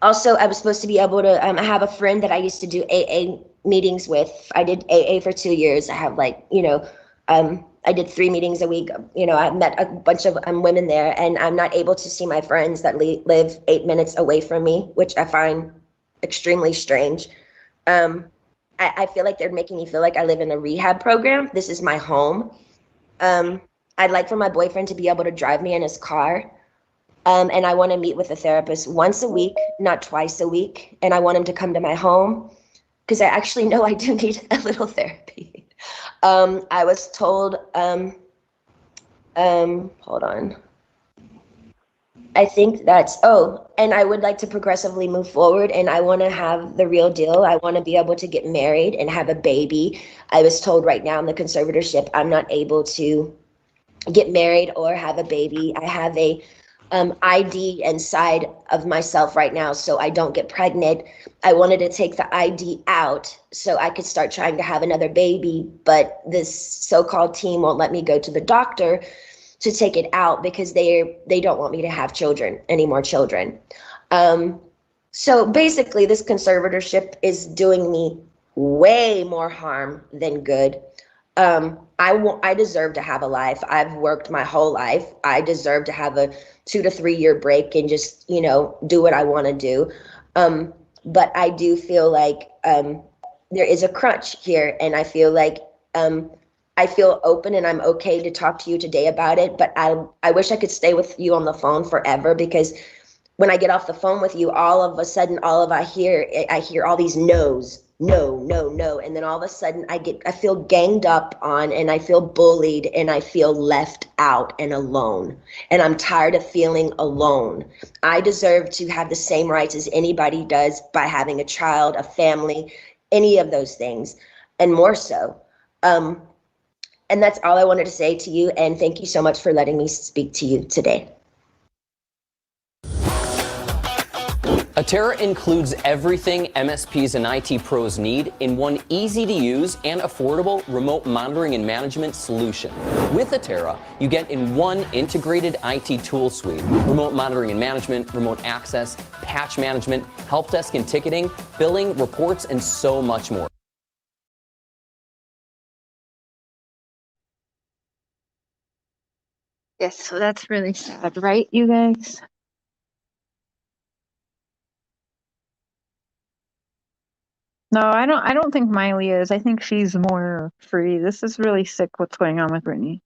Also, I was supposed to be able to, I have a friend that I used to do AA meetings with. I did AA for 2 years. I have I did 3 meetings a week. I met a bunch of women there, and I'm not able to see my friends that live 8 minutes away from me, which I find extremely strange. I feel like they're making me feel like I live in a rehab program. This is my home. I'd like for my boyfriend to be able to drive me in his car. And I want to meet with a therapist once a week, not twice a week. And I want him to come to my home because I actually know I do need a little therapy. I was told, hold on. I think that's, and I would like to progressively move forward, and I want to have the real deal. I want to be able to get married and have a baby. I was told right now in the conservatorship, I'm not able to get married or have a baby. I have a ID inside of myself right now, so I don't get pregnant. I wanted to take the ID out so I could start trying to have another baby, but this so-called team won't let me go to the doctor to take it out because they don't want me to have children, any more children. So basically, this conservatorship is doing me way more harm than good. I deserve to have a life. I've worked my whole life. I deserve to have a 2 to 3 year break and just, do what I want to do. But I do feel like there is a crunch here, and I feel like I feel open and I'm okay to talk to you today about it. But I wish I could stay with you on the phone forever, because when I get off the phone with you, all of a sudden, I hear all these no's. No, no, no. And then all of a sudden I feel ganged up on, and I feel bullied, and I feel left out and alone. And I'm tired of feeling alone. I deserve to have the same rights as anybody does by having a child, a family, any of those things, and more so. And that's all I wanted to say to you. And thank you so much for letting me speak to you today. Atera includes everything MSPs and IT pros need in one easy-to-use and affordable remote monitoring and management solution. With Atera, you get in one integrated IT tool suite: remote monitoring and management, remote access, patch management, help desk and ticketing, billing, reports, and so much more. Yes, so that's really sad, right, you guys? No, I don't think Miley is. I think she's more free. This is really sick what's going on with Britney.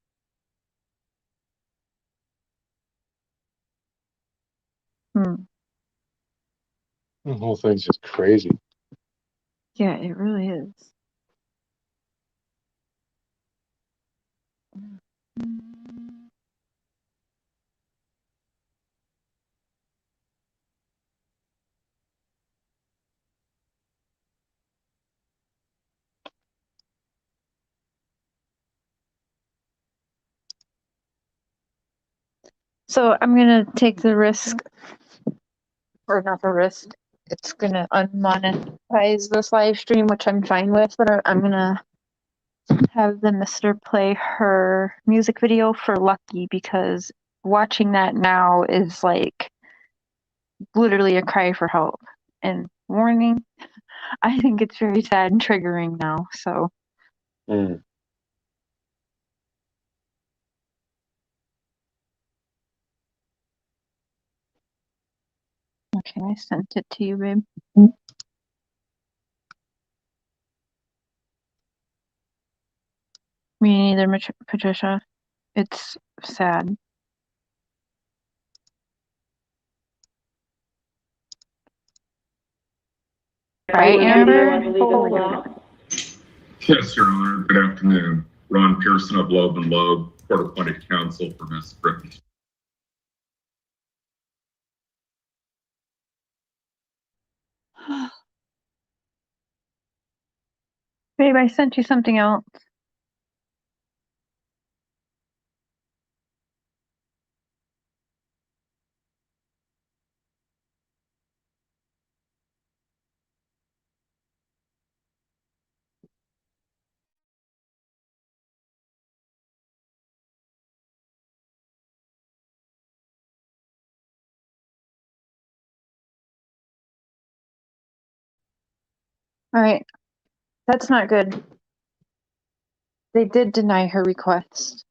The whole thing's just crazy. Yeah, it really is. So I'm gonna take the risk, or not the risk. It's gonna unmonetize this live stream, which I'm fine with, but I'm gonna have the mister play her music video for Lucky, because watching that now is like literally a cry for help. And warning, I think it's very sad and triggering now, so. Okay, I sent it to you, babe. Me neither, Patricia. It's sad. Right, Amber, Amber? you want to lead us Holy off? Yes, Your Honor. Good afternoon. Ron Pearson of Loeb and Loeb, court-appointed counsel for Miss Britney. Babe, I sent you something else. All right, that's not good. They did deny her request.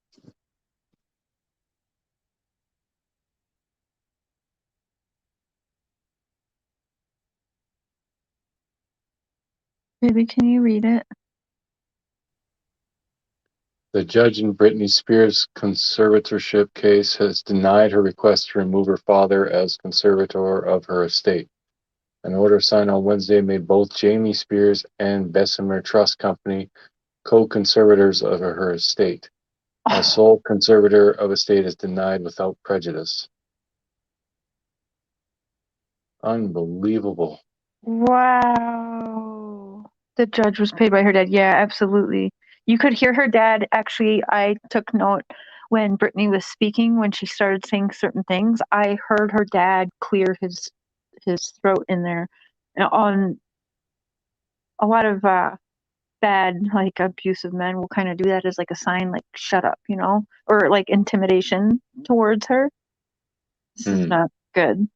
Baby, can you read it? The judge in Britney Spears' conservatorship case has denied her request to remove her father as conservator of her estate. An order signed on Wednesday made both Jamie Spears and Bessemer Trust Company co-conservators of her estate. As sole conservator of estate is denied without prejudice. Unbelievable. Wow. The judge was paid by her dad. Yeah, absolutely. You could hear her dad. Actually, I took note when Britney was speaking, when she started saying certain things. I heard her dad clear his throat in there. On a lot of bad, like abusive men will kind of do that as like a sign, like shut up, or like intimidation towards her. This is not good.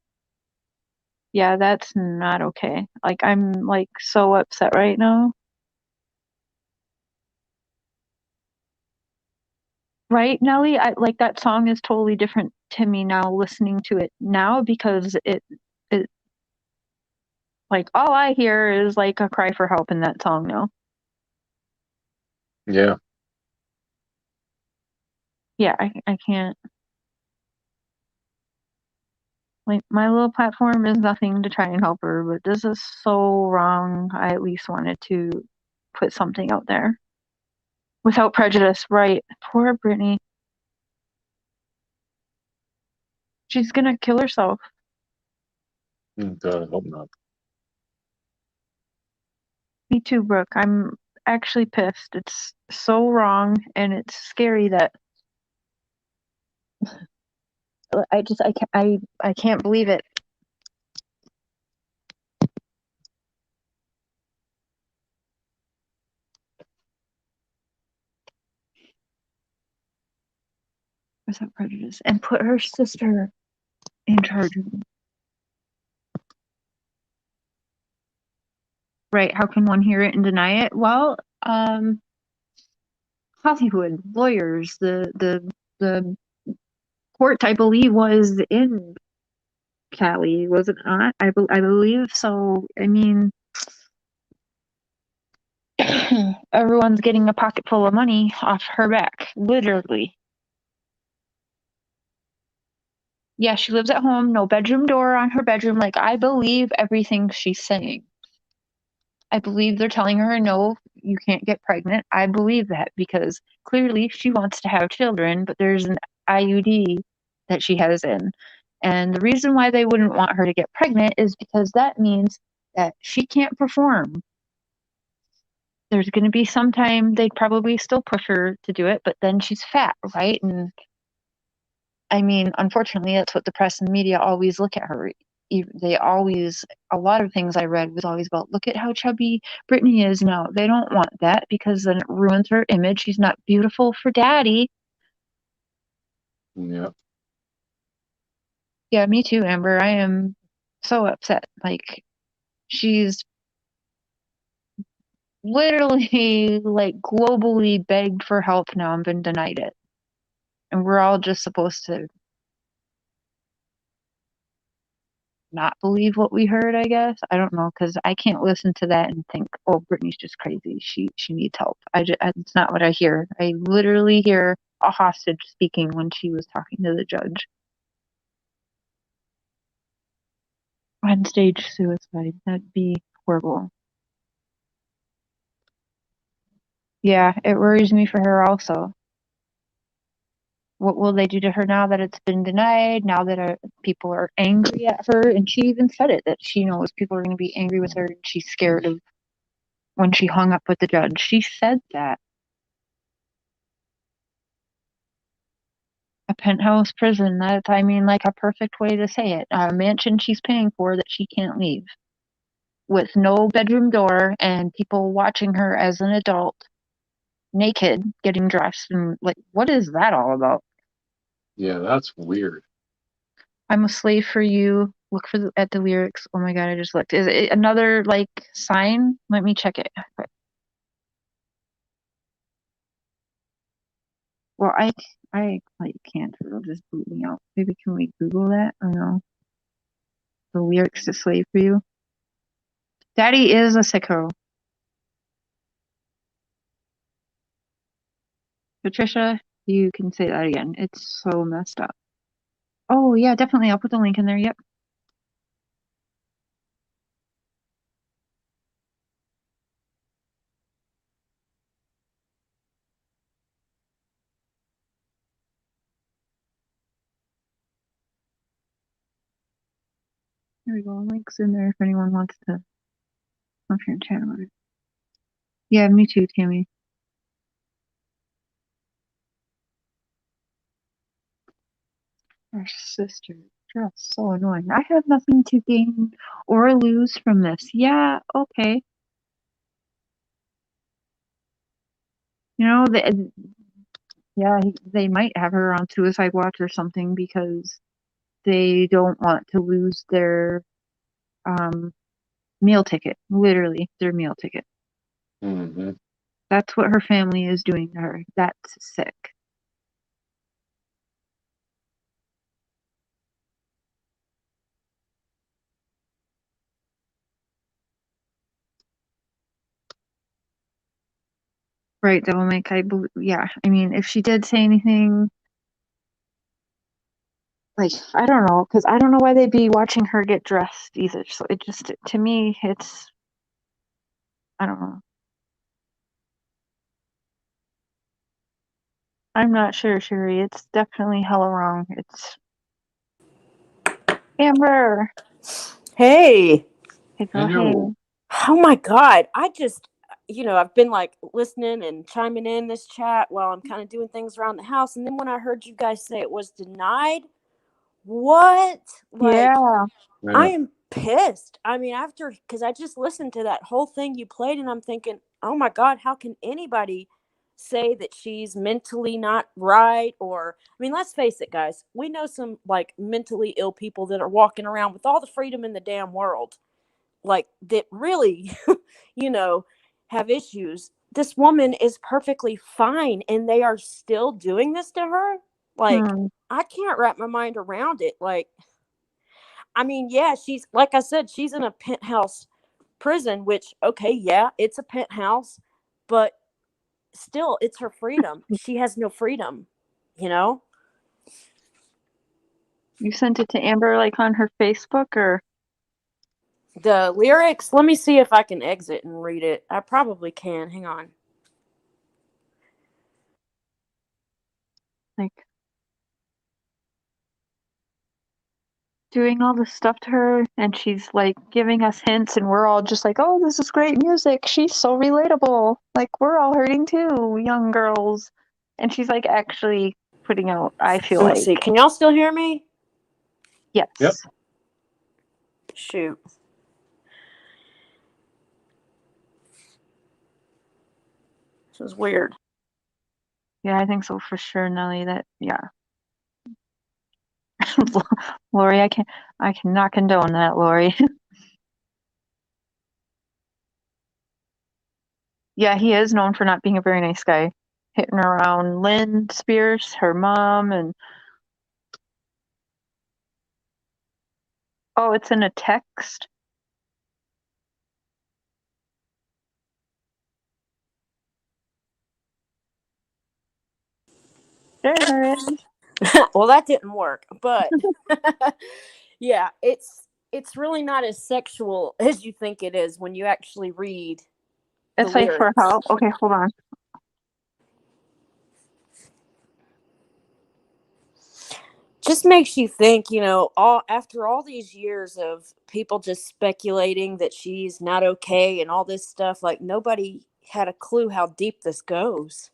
Yeah, that's not okay. Like, I'm like so upset right now. Right, Nelly? I like that song is totally different to me now listening to it now because it like all I hear is like a cry for help in that song now. Yeah. Yeah, I can't. Like, my little platform is nothing to try and help her, but this is so wrong. I at least wanted to put something out there. Without prejudice, right. Poor Britney. She's gonna kill herself. God, I hope not. Me too, Brooke. I'm actually pissed. It's so wrong, and it's scary that I can't believe it. Without prejudice, and put her sister in charge. Right? How can one hear it and deny it? Well, Hollywood lawyers, the court, I believe, was in Cali, was it not? I believe so. I mean, everyone's getting a pocket full of money off her back, literally. Yeah, she lives at home, no bedroom door on her bedroom. Like, I believe everything she's saying. I believe they're telling her, no, you can't get pregnant. I believe that because clearly she wants to have children, but there's an IUD that she has in. And the reason why they wouldn't want her to get pregnant is because that means that she can't perform. There's going to be some time they'd probably still push her to do it, but then she's fat, right? And I mean, unfortunately, that's what the press and media always look at her. They always, a lot of things I read was always about, look at how chubby Britney is now. They don't want that because then it ruins her image. She's not beautiful for daddy. Yeah. Yeah, me too, Amber. I am so upset. Like, she's literally, like, globally begged for help now and been denied it. And we're all just supposed to not believe what we heard, I guess. I don't know, because I can't listen to that and think, oh, Britney's just crazy. She needs help. It's not what I hear. I literally hear a hostage speaking when she was talking to the judge. On stage suicide. That'd be horrible. Yeah, it worries me for her also. What will they do to her now that it's been denied, now that people are angry at her? And she even said it, that she knows people are going to be angry with her, and she's scared of when she hung up with the judge. She said that. A penthouse prison, that's, I mean, like a perfect way to say it. A mansion she's paying for that she can't leave, with no bedroom door and people watching her as an adult, naked, getting dressed. And, like, what is that all about? Yeah, that's weird. I'm a slave for you. Look at the lyrics. Oh my god, I just looked. Is it another, like, sign? Let me check it. Well, I like can't. It'll just boot me out. Maybe can we Google that? I don't know. The lyrics to Slave for You. Daddy is a sicko. Patricia, you can say that again. It's so messed up. Oh yeah, definitely. I'll put the link in there. Yep. Here we go. Links in there if anyone wants to come here and chat about it. Yeah, me too, Tammy. Our sister. That's so annoying. I have nothing to gain or lose from this. Yeah, okay. You know, they might have her on suicide watch or something because they don't want to lose their meal ticket. Literally, their meal ticket. Mm-hmm. That's what her family is doing to her. That's sick. Right, Devil Mike. Yeah. I mean, if she did say anything, like, I don't know, because I don't know why they'd be watching her get dressed either. So it just, to me, it's, I don't know. I'm not sure, Sherry. It's definitely hella wrong. It's Amber. Hey. Hey, girl, hey. Oh my God. I just, I've been like listening and chiming in this chat while I'm kind of doing things around the house. And then when I heard you guys say it was denied, what? Like, Yeah. I am pissed. I mean, because I just listened to that whole thing you played and I'm thinking, oh my God, how can anybody say that she's mentally not right? Or, I mean, let's face it, guys. We know some like mentally ill people that are walking around with all the freedom in the damn world, like that really, have issues. This woman is perfectly fine and they are still doing this to her. Like, I can't wrap my mind around it. Like, I mean, yeah, she's, like I said, she's in a penthouse prison, which, okay, yeah, it's a penthouse, but still, it's her freedom. She has no freedom, you know? You sent it to Amber, like, on her Facebook, or? The lyrics, let me see if I can exit and read it. I probably can. Hang on. Like, doing all this stuff to her, and she's like giving us hints, and we're all just like, oh, this is great music, she's so relatable, like we're all hurting too, young girls. And she's like actually putting out, I feel Let's see, can y'all still hear me? Yes. Yep. Shoot. This is weird. Yeah, I think so for sure, Nelly. That, yeah. Lori, I cannot condone that, Lori. Yeah, he is known for not being a very nice guy. Hitting around Lynn Spears, her mom, and oh, it's in a text. There it is. Well, that didn't work, but yeah, it's really not as sexual as you think it is when you actually read. It's like for how? Okay, hold on. just makes you think, all after all these years of people just speculating that she's not okay and all this stuff, like nobody had a clue how deep this goes.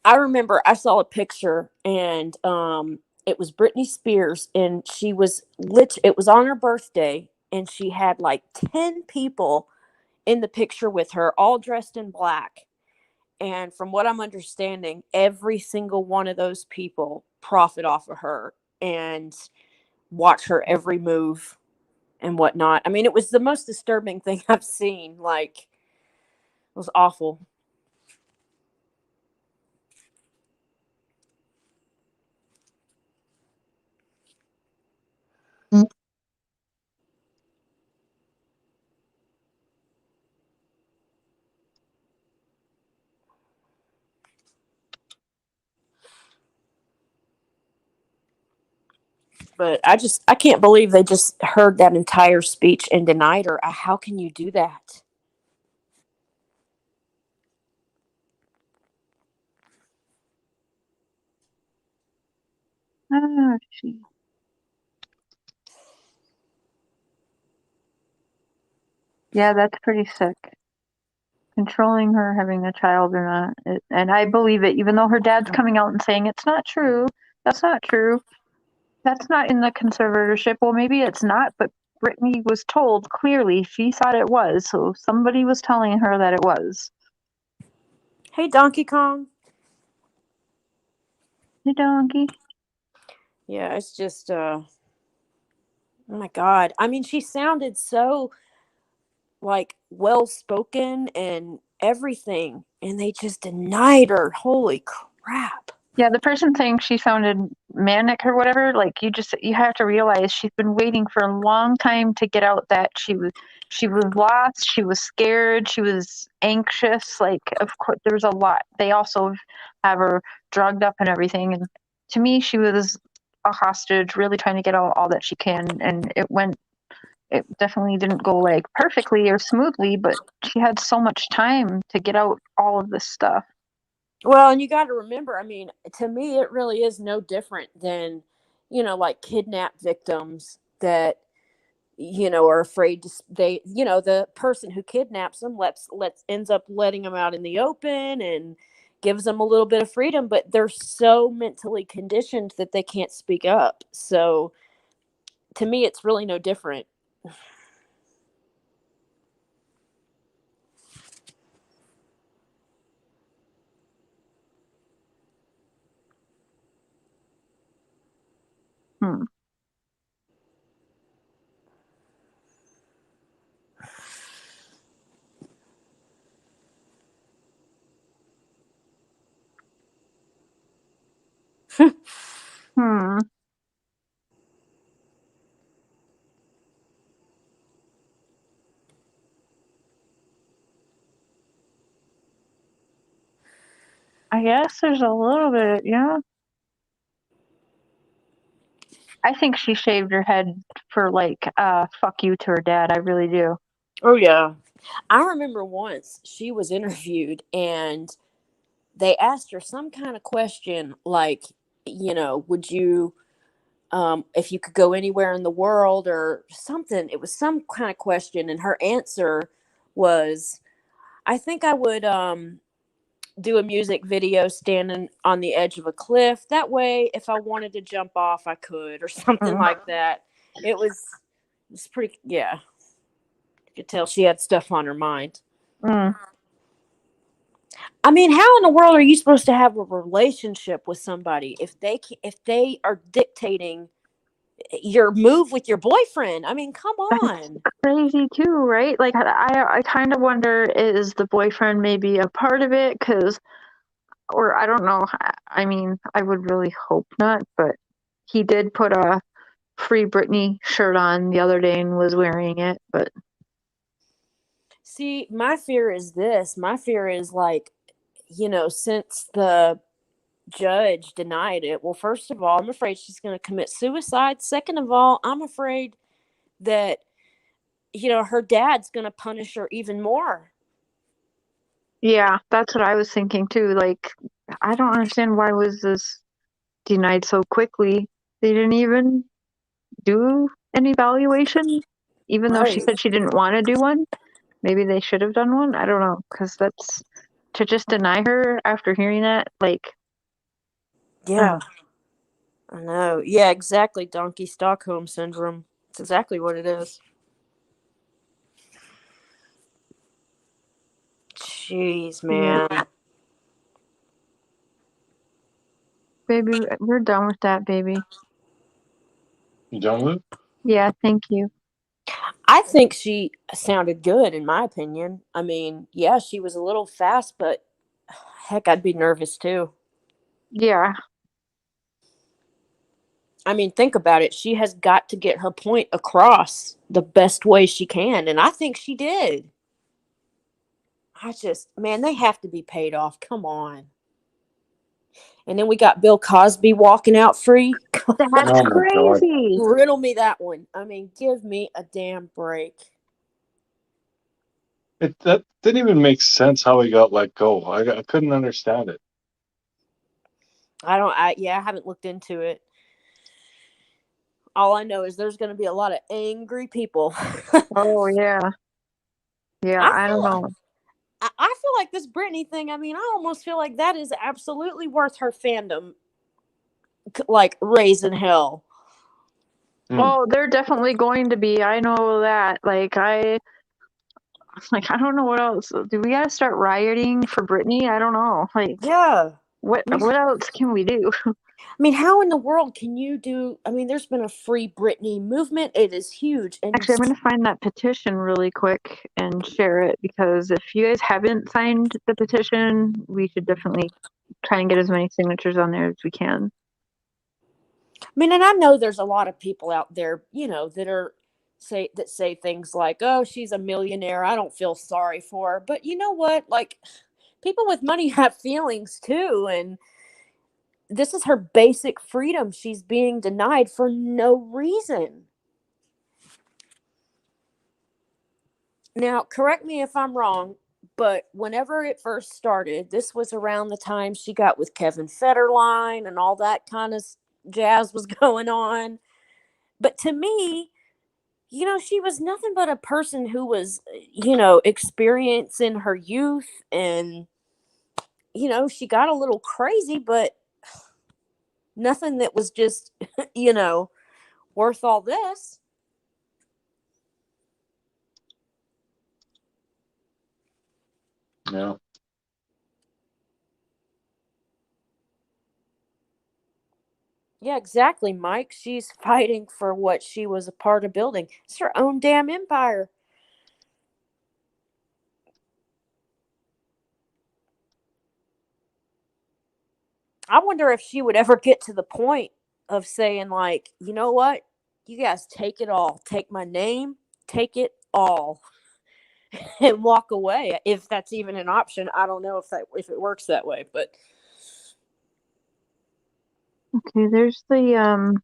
I remember I saw a picture and it was Britney Spears and she was it was on her birthday and she had like 10 people in the picture with her all dressed in black. And from what I'm understanding, every single one of those people profit off of her and watch her every move and whatnot. I mean, it was the most disturbing thing I've seen. Like, it was awful. But I can't believe they just heard that entire speech and denied her. How can you do that? Oh, yeah, that's pretty sick. Controlling her having a child or not. And I believe it, even though her dad's coming out and saying it's not true. That's not true. That's not in the conservatorship. Well, maybe it's not, but Brittany was told clearly she thought it was. So somebody was telling her that it was. Hey, Donkey Kong. Hey, Donkey. Yeah, it's just, oh my God. I mean, she sounded so, like, well-spoken and everything, and they just denied her. Holy crap. Yeah, the person saying she sounded manic or whatever, like you have to realize she's been waiting for a long time to get out that she was lost, she was scared, she was anxious. Like, of course, there was a lot. They also have her drugged up and everything. And to me, she was a hostage, really trying to get out all that she can. And it definitely didn't go like perfectly or smoothly, but she had so much time to get out all of this stuff. Well, and you got to remember, I mean, to me, it really is no different than, like kidnap victims that, are afraid to, the person who kidnaps them ends up letting them out in the open and gives them a little bit of freedom, but they're so mentally conditioned that they can't speak up. So to me, it's really no different. Hmm. Hmm. I guess there's a little bit, yeah. I think she shaved her head for like fuck you to her dad. I really do. Oh yeah. I remember once she was interviewed and they asked her some kind of question like, would you if you could go anywhere in the world or something. It was some kind of question and her answer was, I think I would do a music video standing on the edge of a cliff. That way, if I wanted to jump off, I could, or something like that. It's pretty, yeah. You could tell she had stuff on her mind. I mean, how in the world are you supposed to have a relationship with somebody if they are dictating your move with your boyfriend? I mean, come on. That's crazy too, right? Like, I kind of wonder, is the boyfriend maybe a part of it? Or I don't know. I mean, I would really hope not, but he did put a Free Britney shirt on the other day and was wearing it, but. See, my fear is this. My fear is like, since the judge denied it, well, first of all, I'm afraid she's going to commit suicide. Second of all, I'm afraid that, her dad's going to punish her even more. Yeah, that's what I was thinking too. Like, I don't understand why was this denied so quickly. They didn't even do an evaluation, even though she Right. said she didn't want to do one. Maybe they should have done one. I don't know, because that's to just deny her after hearing that. Like, Yeah. I know. Yeah, exactly. Donkey Stockholm syndrome. It's exactly what it is. Jeez, yeah, man. baby, we're done with that, baby. You done with it? Yeah, thank you. I think she sounded good, in my opinion. I mean, yeah, she was a little fast, but heck, I'd be nervous too. Yeah, I mean, think about it. She has got to get her point across the best way she can, and I think she did. Man, they have to be paid off. Come on. And then we got Bill Cosby walking out free. that's Oh my God. crazy. Riddle me that one. I mean, give me a damn break. That didn't even make sense how he got let go. I couldn't understand it. I haven't looked into it. All I know is there's going to be a lot of angry people. Oh yeah, yeah. I I don't feel know. I feel like this Britney thing. I mean, I almost feel like that is absolutely worth her fandom, like raising hell. Oh, they're definitely going to be. I know that. Like I don't know what else. Do we gotta start rioting for Britney? I don't know. Like Yeah. what else can we do? I mean, how in the world can you do? I mean, there's been a free Britney movement. It is huge, and Actually, I'm gonna find that petition really quick and share it because if you guys haven't signed the petition, we should definitely try and get as many signatures on there as we can. I mean, and I know there's a lot of people out there, that say things like, "Oh, she's a millionaire. I don't feel sorry for her." But you know what? Like, people with money have feelings too, and this is her basic freedom she's being denied for no reason. Now, correct me if I'm wrong, but whenever it first started, this was around the time she got with Kevin Federline and all that kind of jazz was going on. But to me, she was nothing but a person who was, experiencing her youth, and, she got a little crazy, but nothing that was just, worth all this. Yeah. Yeah, exactly, Mike. She's fighting for what she was a part of building. It's her own damn empire. I wonder if she would ever get to the point of saying, like, you know what? You guys take it all. Take my name, take it all, and walk away. If that's even an option. I don't know if it works that way, but Okay, there's the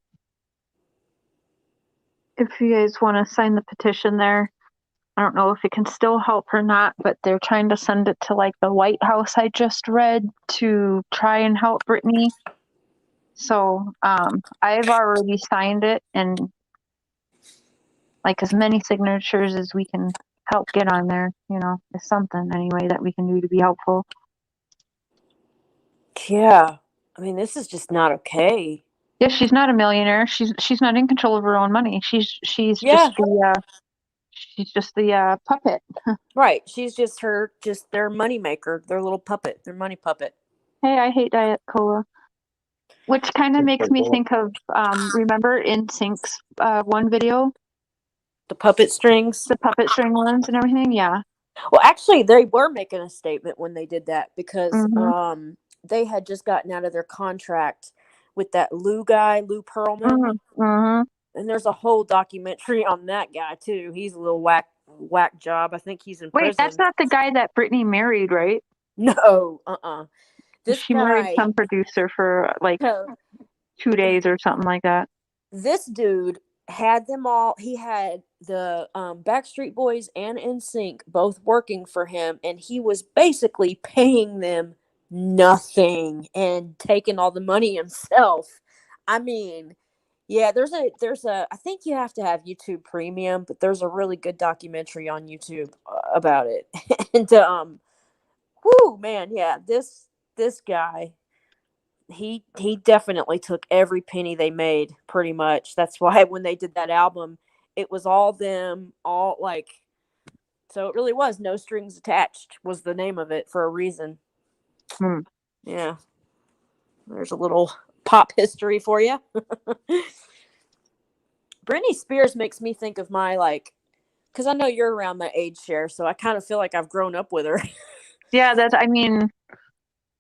if you guys want to sign the petition there. I don't know if it can still help or not, but they're trying to send it to like the White House I just read to try and help Britney. So I've already signed it, and like as many signatures as we can help get on there, is something anyway that we can do to be helpful. yeah. I mean, this is just not okay. Yeah, she's not a millionaire. She's not in control of her own money. She's Yeah. just the puppet. Right. She's just their money maker, their little puppet, their money puppet. Hey, I hate Diet Cola. Which kind of makes me think of, remember NSYNC's one video? The puppet strings? The puppet string ones and everything? Yeah. Well, actually, they were making a statement when they did that because Mm-hmm. they had just gotten out of their contract with that Lou guy, Lou Pearlman. Mm-hmm. And there's a whole documentary on that guy, too. He's a little whack job. I think he's in prison. Wait, that's not the guy that Britney married, right? No, She married some producer for like 2 days or something like that. This dude had them all. He had the Backstreet Boys and NSYNC both working for him, and he was basically paying them nothing and taking all the money himself. I mean, yeah, there's a I think you have to have YouTube Premium, but there's a really good documentary on YouTube about it. And whoo, man, yeah, this guy, he definitely took every penny they made, pretty much. That's why when they did that album, it was all them, all like, so it really was No Strings Attached was the name of it for a reason. Yeah. There's a little pop history for you. Britney Spears makes me think of my, like, because I know you're around that age share, so I kind of feel like I've grown up with her. Yeah, I mean,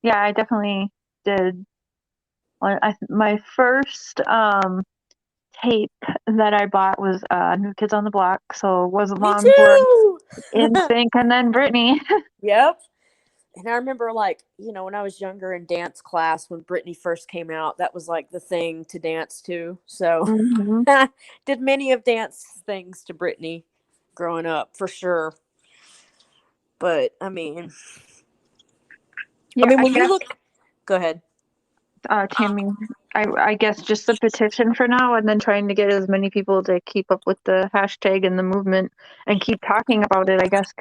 yeah, I definitely did. My first tape that I bought was New Kids on the Block, so it wasn't Me long before too. NSYNC and then Britney. Yep. And I remember, like, when I was younger in dance class, when Britney first came out, that was like the thing to dance to. So hmm did many of dance things to Britney growing up, for sure. But Yeah, I when you guess look, go ahead. Tammy, I guess just the petition for now, and then trying to get as many people to keep up with the hashtag and the movement and keep talking about it. I guess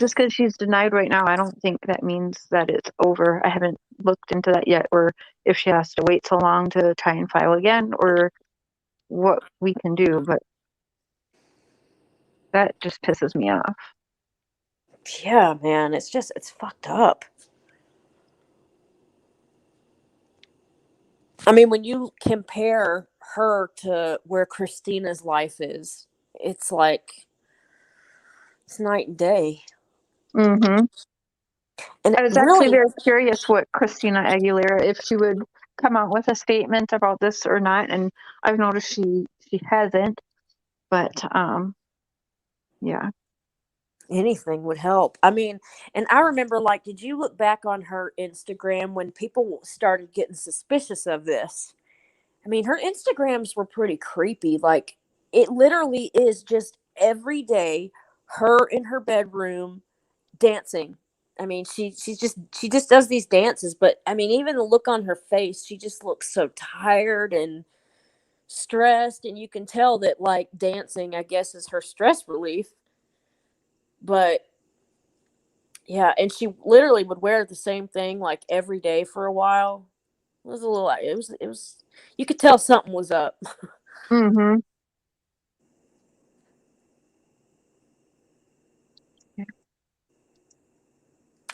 just because she's denied right now, I don't think that means that it's over. I haven't looked into that yet, or if she has to wait so long to try and file again, or what we can do. But that just pisses me off. Yeah, man, it's fucked up. I mean, when you compare her to where Christina's life is, it's like it's night and day. Mm-hmm. And I was actually really, very curious what Christina Aguilera, if she would come out with a statement about this or not, and I've noticed she hasn't. But yeah. anything would help. I mean, and I remember, like, did you look back on her Instagram when people started getting suspicious of this? I mean, her Instagrams were pretty creepy. Like, it literally is just every day her in her bedroom dancing. I mean, she just does these dances, but I mean, even the look on her face, she just looks so tired and stressed, and you can tell that, like, dancing, I guess, is her stress relief. But yeah, and she literally would wear the same thing like every day for a while. It was a little, it was you could tell something was up. Mm-hmm.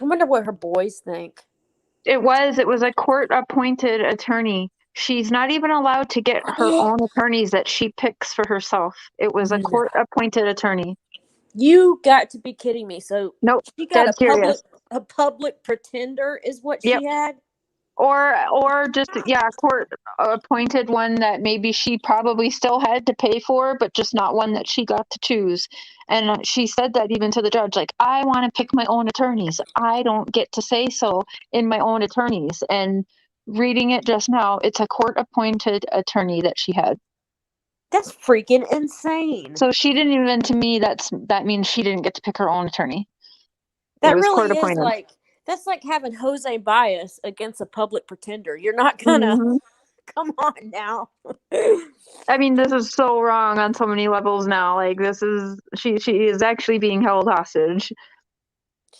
I wonder what her boys think. It was a court appointed attorney. She's not even allowed to get her own attorneys that she picks for herself. It was a No. court appointed attorney. You got to be kidding me. So Nope, she got dead serious. a public pretender is what Yep. she had? Or just, yeah, court appointed one that maybe she probably still had to pay for, but just not one that she got to choose. And she said that even to the judge, like, I want to pick my own attorneys. I don't get to say so in my own attorneys. And reading it just now, it's a court appointed attorney that she had. That's freaking insane. So she didn't even, to me, that means she didn't get to pick her own attorney. That It was really court is appointed. like, that's like having Jose Bias against a public pretender. You're not gonna, hmm come on now. I mean, this is so wrong on so many levels now. Like, this is she is actually being held hostage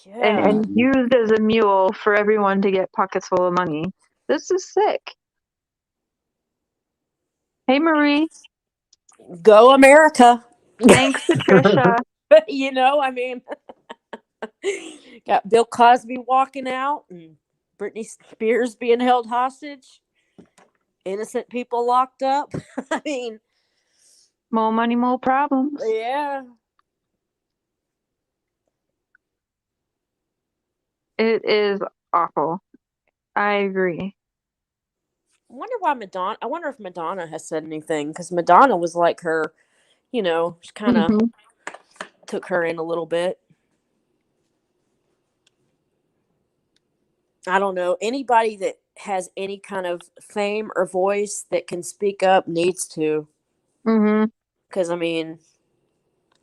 Yeah. and used as a mule for everyone to get pockets full of money. This is sick. Hey, Marie. Go America. Thanks, Patricia. I mean, got Bill Cosby walking out and Britney Spears being held hostage. Innocent people locked up. I mean, More money, more problems. yeah. It is awful. I agree. I wonder if Madonna has said anything, because Madonna was like her, she kind of hmm took her in a little bit. I don't know. Anybody that has any kind of fame or voice that can speak up needs to. hmm Because, I mean,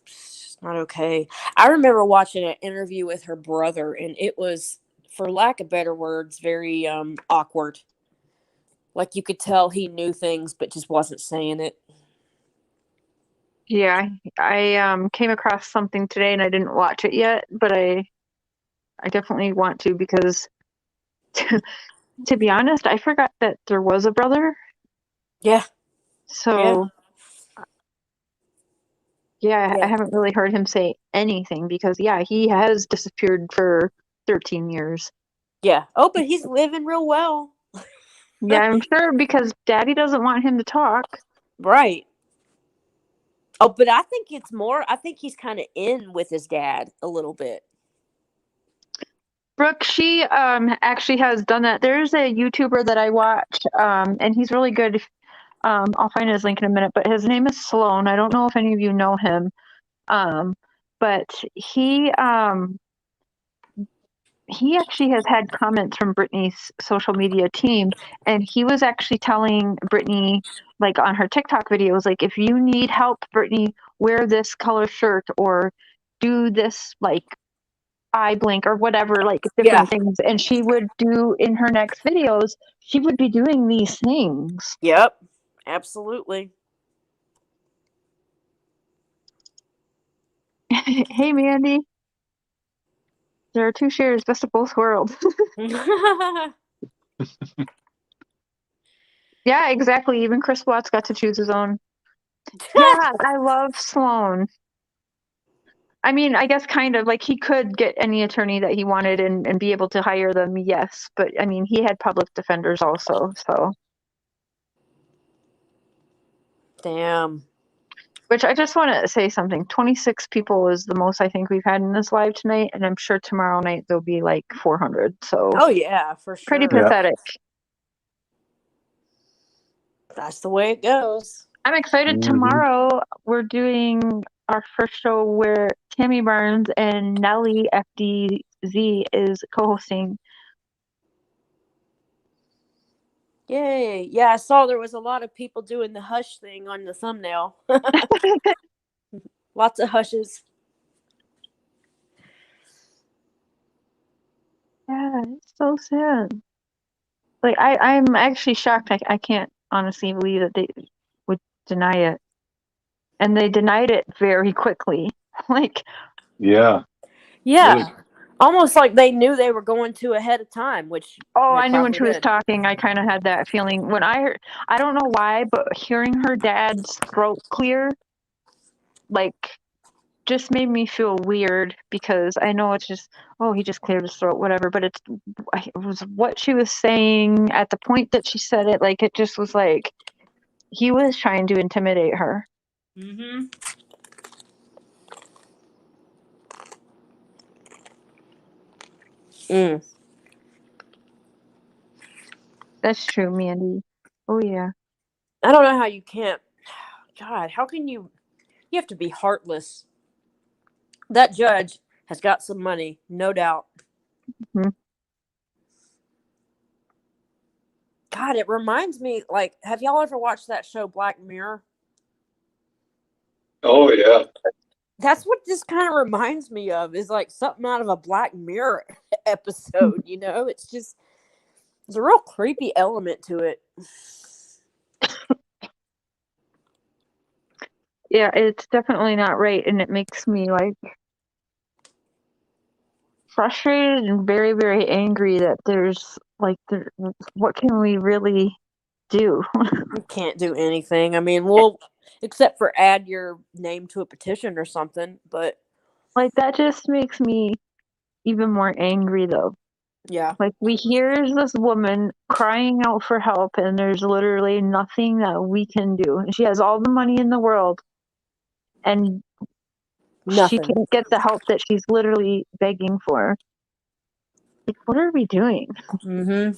it's not okay. I remember watching an interview with her brother, and it was, for lack of better words, very awkward. Like, you could tell he knew things, but just wasn't saying it. Yeah, I came across something today and I didn't watch it yet, but I definitely want to because to be honest, I forgot that there was a brother. Yeah. So yeah, I Yeah. haven't really heard him say anything because yeah, he has disappeared for 13 years. Yeah. Oh, but he's living real well. Yeah, I'm sure because Daddy doesn't want him to talk. Right. Oh, but I think it's more, I think he's kind of in with his dad a little bit. Brooke, she actually has done that. There's a YouTuber that I watch, and he's really good. I'll find his link in a minute, but his name is Sloan. I don't know if any of you know him. But he actually has had comments from Britney's social media team, and he was actually telling Britney, like on her TikTok videos, like if you need help, Britney, wear this color shirt or do this like eye blink or whatever, like different things. And she would do in her next videos, she would be doing these things. Yep, absolutely. Hey, Mandy. There are two shares, best of both worlds. Yeah, exactly. Even Chris Watts got to choose his own. Yeah, I love Sloan. I mean, I guess kind of like he could get any attorney that he wanted and be able to hire them, yes. But I mean, he had public defenders also, so. Damn. Which I just want to say something. 26 people is the most I think we've had in this live tonight, and I'm sure tomorrow night there'll be like 400. So. Oh yeah, for sure. Pretty pathetic. That's the way it goes. I'm excited. Tomorrow we're doing our first show where Tammy Barnes and Nelly FDZ is co-hosting. Yay. Yeah, I saw there was a lot of people doing the hush thing on the thumbnail. Lots of hushes. Yeah, it's so sad. Like I'm actually shocked. I can't honestly believe that they would deny it. And they denied it very quickly. Like Yeah. Yeah. Really? Almost like they knew they were going to ahead of time, which I knew when she was did. talking, I kind of had that feeling. When I heard, I don't know why, but hearing her dad's throat clear, like, just made me feel weird because I know it's just, he just cleared his throat, whatever. But it was what she was saying at the point that she said it. Like, it just was like, he was trying to intimidate her. Mm-hmm. That's true, Mandy. Oh, yeah. I don't know how you can't. God, how can you? You have to be heartless. That judge has got some money, no doubt. Mm-hmm. God, it reminds me, like, have y'all ever watched that show Black Mirror? Oh, yeah. That's what this kind of reminds me of, is like something out of a Black Mirror episode, you know? It's just, there's a real creepy element to it. Yeah, it's definitely not right, and it makes me, like, frustrated and very, very angry that there's, like, what can we really do? We can't do anything. I mean, we'll, except for add your name to a petition or something, but. Like, that just makes me even more angry, though. Yeah. Like, we hear this woman crying out for help, and there's literally nothing that we can do. And she has all the money in the world, and nothing. She can't get the help that she's literally begging for. Like, what are we doing? Mm-hmm.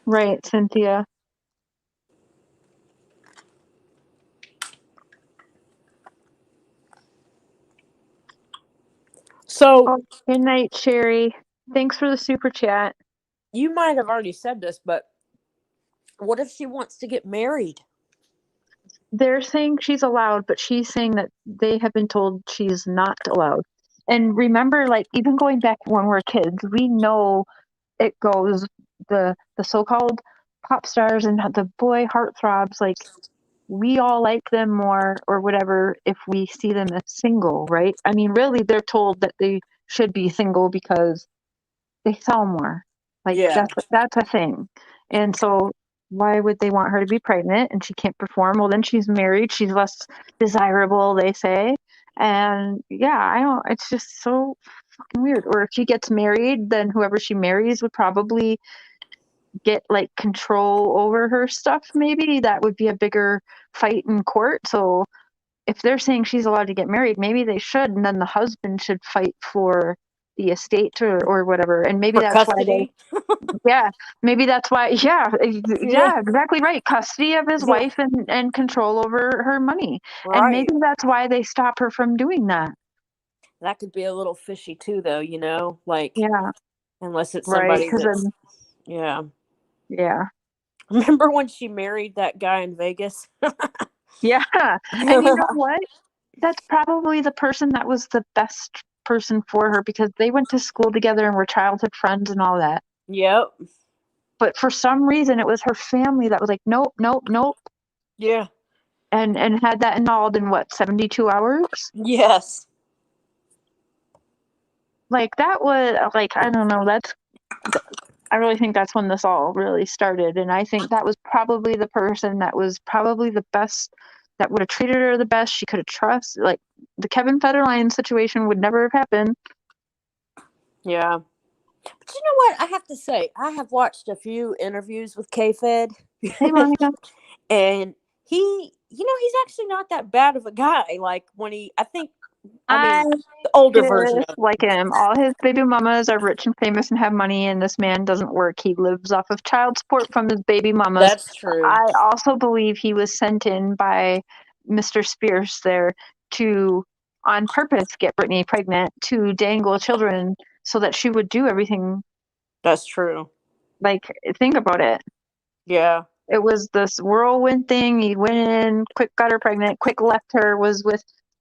Right, Cynthia. So, good night, Sherry. Thanks for the super chat. You might have already said this, but What if she wants to get married? They're saying she's allowed, but she's saying that they have been told she's not allowed. And remember, like, even going back when we're kids, we know it goes the so-called pop stars and the boy heartthrobs, like, we all like them more or whatever if we see them as single, right? I mean, really, they're told that they should be single because they sell more. Like, Yeah. that's a thing. And so why would they want her to be pregnant and she can't perform? Well, then she's married, she's less desirable, they say. And yeah, I don't, it's just so fucking weird. Or if she gets married, then whoever she marries would probably get like control over her stuff. Maybe that would be a bigger fight in court. So if they're saying she's allowed to get married, maybe they should, and then the husband should fight for the estate or whatever. And maybe For that's why custody? yeah, maybe that's why, yeah, Yeah. exactly right. Custody of his Yeah. wife and control over her money. And Right. maybe that's why they stop her from doing that. That could be a little fishy too, though, like, Yeah, unless it's right. somebody Because that's, then, yeah. yeah. Remember when she married that guy in Vegas? Yeah. And you know what? That's probably the person that was the best person for her because they went to school together and were childhood friends and all that. Yep. But for some reason, it was her family that was like, nope, nope, nope. Yeah. And had that annulled in what, 72 hours? Yes. Like, that was, like, I don't know, I really think that's when this all really started. And I think that was probably the person that was probably the best, that would have treated her the best. She could have trusted. Like, the Kevin Federline situation would never have happened. Yeah. But you know what? I have to say, I have watched a few interviews with K-Fed. Hey, Monica. And he, he's actually not that bad of a guy. Like, when I the older version just of like him. All his baby mamas are rich and famous and have money, and this man doesn't work. He lives off of child support from his baby mamas. That's true. I also believe he was sent in by Mr. Spears there to, on purpose, get Britney pregnant to dangle children so that she would do everything. That's true. Like, think about it. Yeah. It was this whirlwind thing. He went in, quick got her pregnant, quick left her,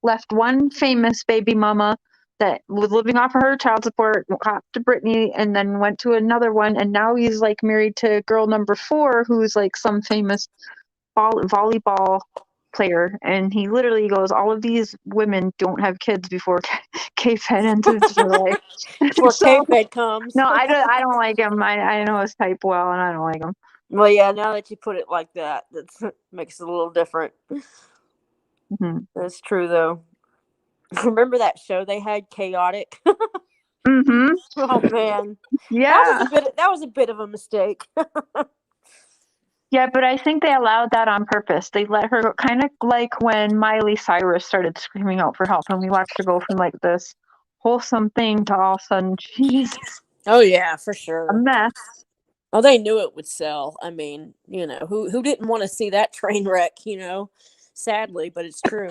left one famous baby mama that was living off of her child support, got to Britney, and then went to another one. And now he's like married to girl number 4, who's like some famous volleyball player. And he literally goes, all of these women don't have kids before K-Fed enters their life. Before So, K-Fed comes. No, I don't like him. I know his type well, and I don't like him. Well, yeah, now that you put it like that, that makes it a little different. Mm-hmm. That's true, though. Remember that show they had, Chaotic? Mm-hmm. Oh, man. Yeah. That was a bit of a mistake. Yeah, but I think they allowed that on purpose. They let her go, kind of like when Miley Cyrus started screaming out for help, and we watched her go from like this wholesome thing to all of a sudden she's Oh, yeah, for sure. a mess. Oh, they knew it would sell. I mean, who didn't want to see that train wreck, Sadly, but it's true.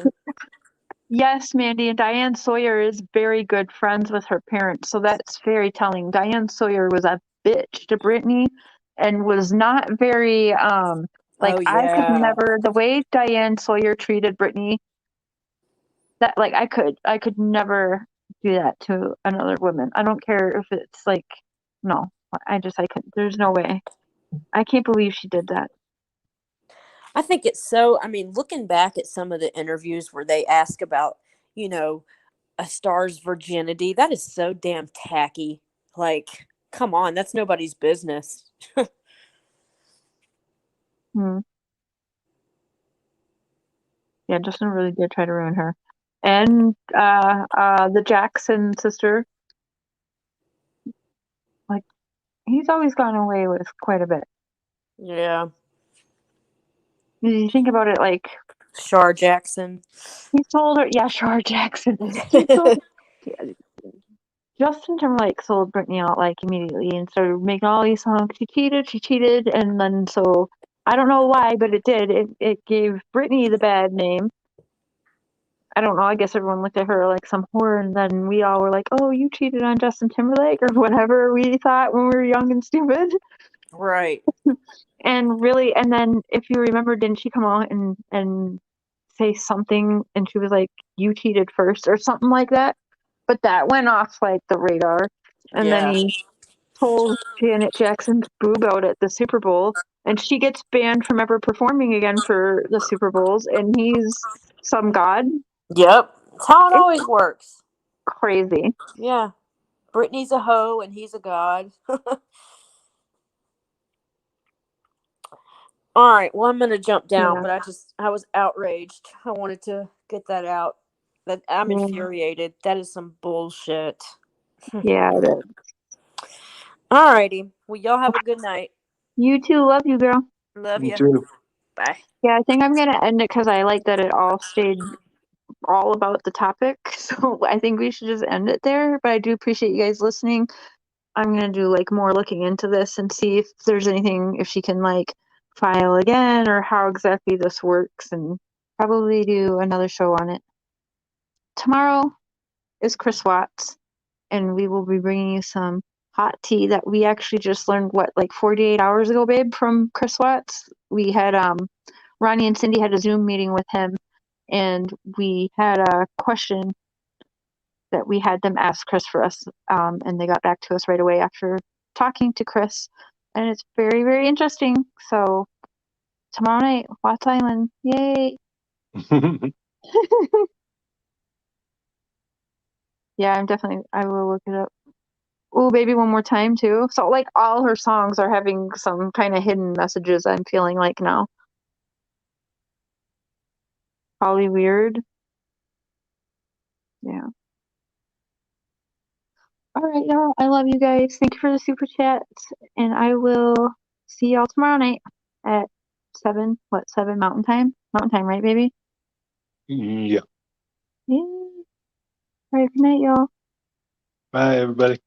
Yes, Mandy, and Diane Sawyer is very good friends with her parents, so that's very telling. Diane Sawyer was a bitch to Britney and was not very Oh, I could yeah. never, the way Diane Sawyer treated Britney, that like I could never do that to another woman. I don't care if it's like, no, I could, there's no way. I can't believe she did that. I think it's so, looking back at some of the interviews where they ask about, a star's virginity, that is so damn tacky. Like, come on, that's nobody's business. Yeah, Justin really did try to ruin her. And the Jackson sister, like, he's always gone away with quite a bit. Yeah. You think about it, like Shar Jackson. He told her, yeah, Shar Jackson. Justin Timberlake sold Britney out like immediately and started making all these songs. She cheated, and then so I don't know why, but it did. It gave Britney the bad name. I don't know. I guess everyone looked at her like some whore, and then we all were like, "Oh, you cheated on Justin Timberlake," or whatever we thought when we were young and stupid. Right. And really, and then if you remember, didn't she come out and say something, and she was like, "You cheated first," or something like that? But that went off like the radar. And then Yeah. he told Janet Jackson's boob out at the Super Bowl, and she gets banned from ever performing again for the Super Bowls, and he's some god. Yep. That's how it It's always works. crazy. Yeah. Britney's a hoe and he's a god. All right. Well, I'm going to jump down, Yeah. but I was outraged. I wanted to get that out. That I'm Yeah. infuriated. That is some bullshit. Yeah, it is. All righty. Well, y'all have a good night. You too. Love you, girl. Love Me you. too. Bye. Yeah, I think I'm gonna end it because I like that it all stayed all about the topic. So I think we should just end it there. But I do appreciate you guys listening. I'm gonna do like more looking into this and see if there's anything, if she can like file again or how exactly this works, and probably do another show on it. Tomorrow is Chris Watts, and we will be bringing you some hot tea that we actually just learned, what, like 48 hours ago, babe, from Chris Watts. We had Ronnie and Cindy had a Zoom meeting with him, and we had a question that we had them ask Chris for us, and they got back to us right away after talking to Chris, and it's very, very interesting. So tomorrow night, Watts Island, yay! Yeah, I will look it up. Oh, baby, one more time too. So like all her songs are having some kind of hidden messages, I'm feeling like now. Probably weird. Yeah. All right, y'all. I love you guys. Thank you for the super chats, and I will see y'all tomorrow night at 7. What, 7 Mountain Time? Mountain Time, right, baby? Yeah. Yeah. All right. Good night, y'all. Bye, everybody.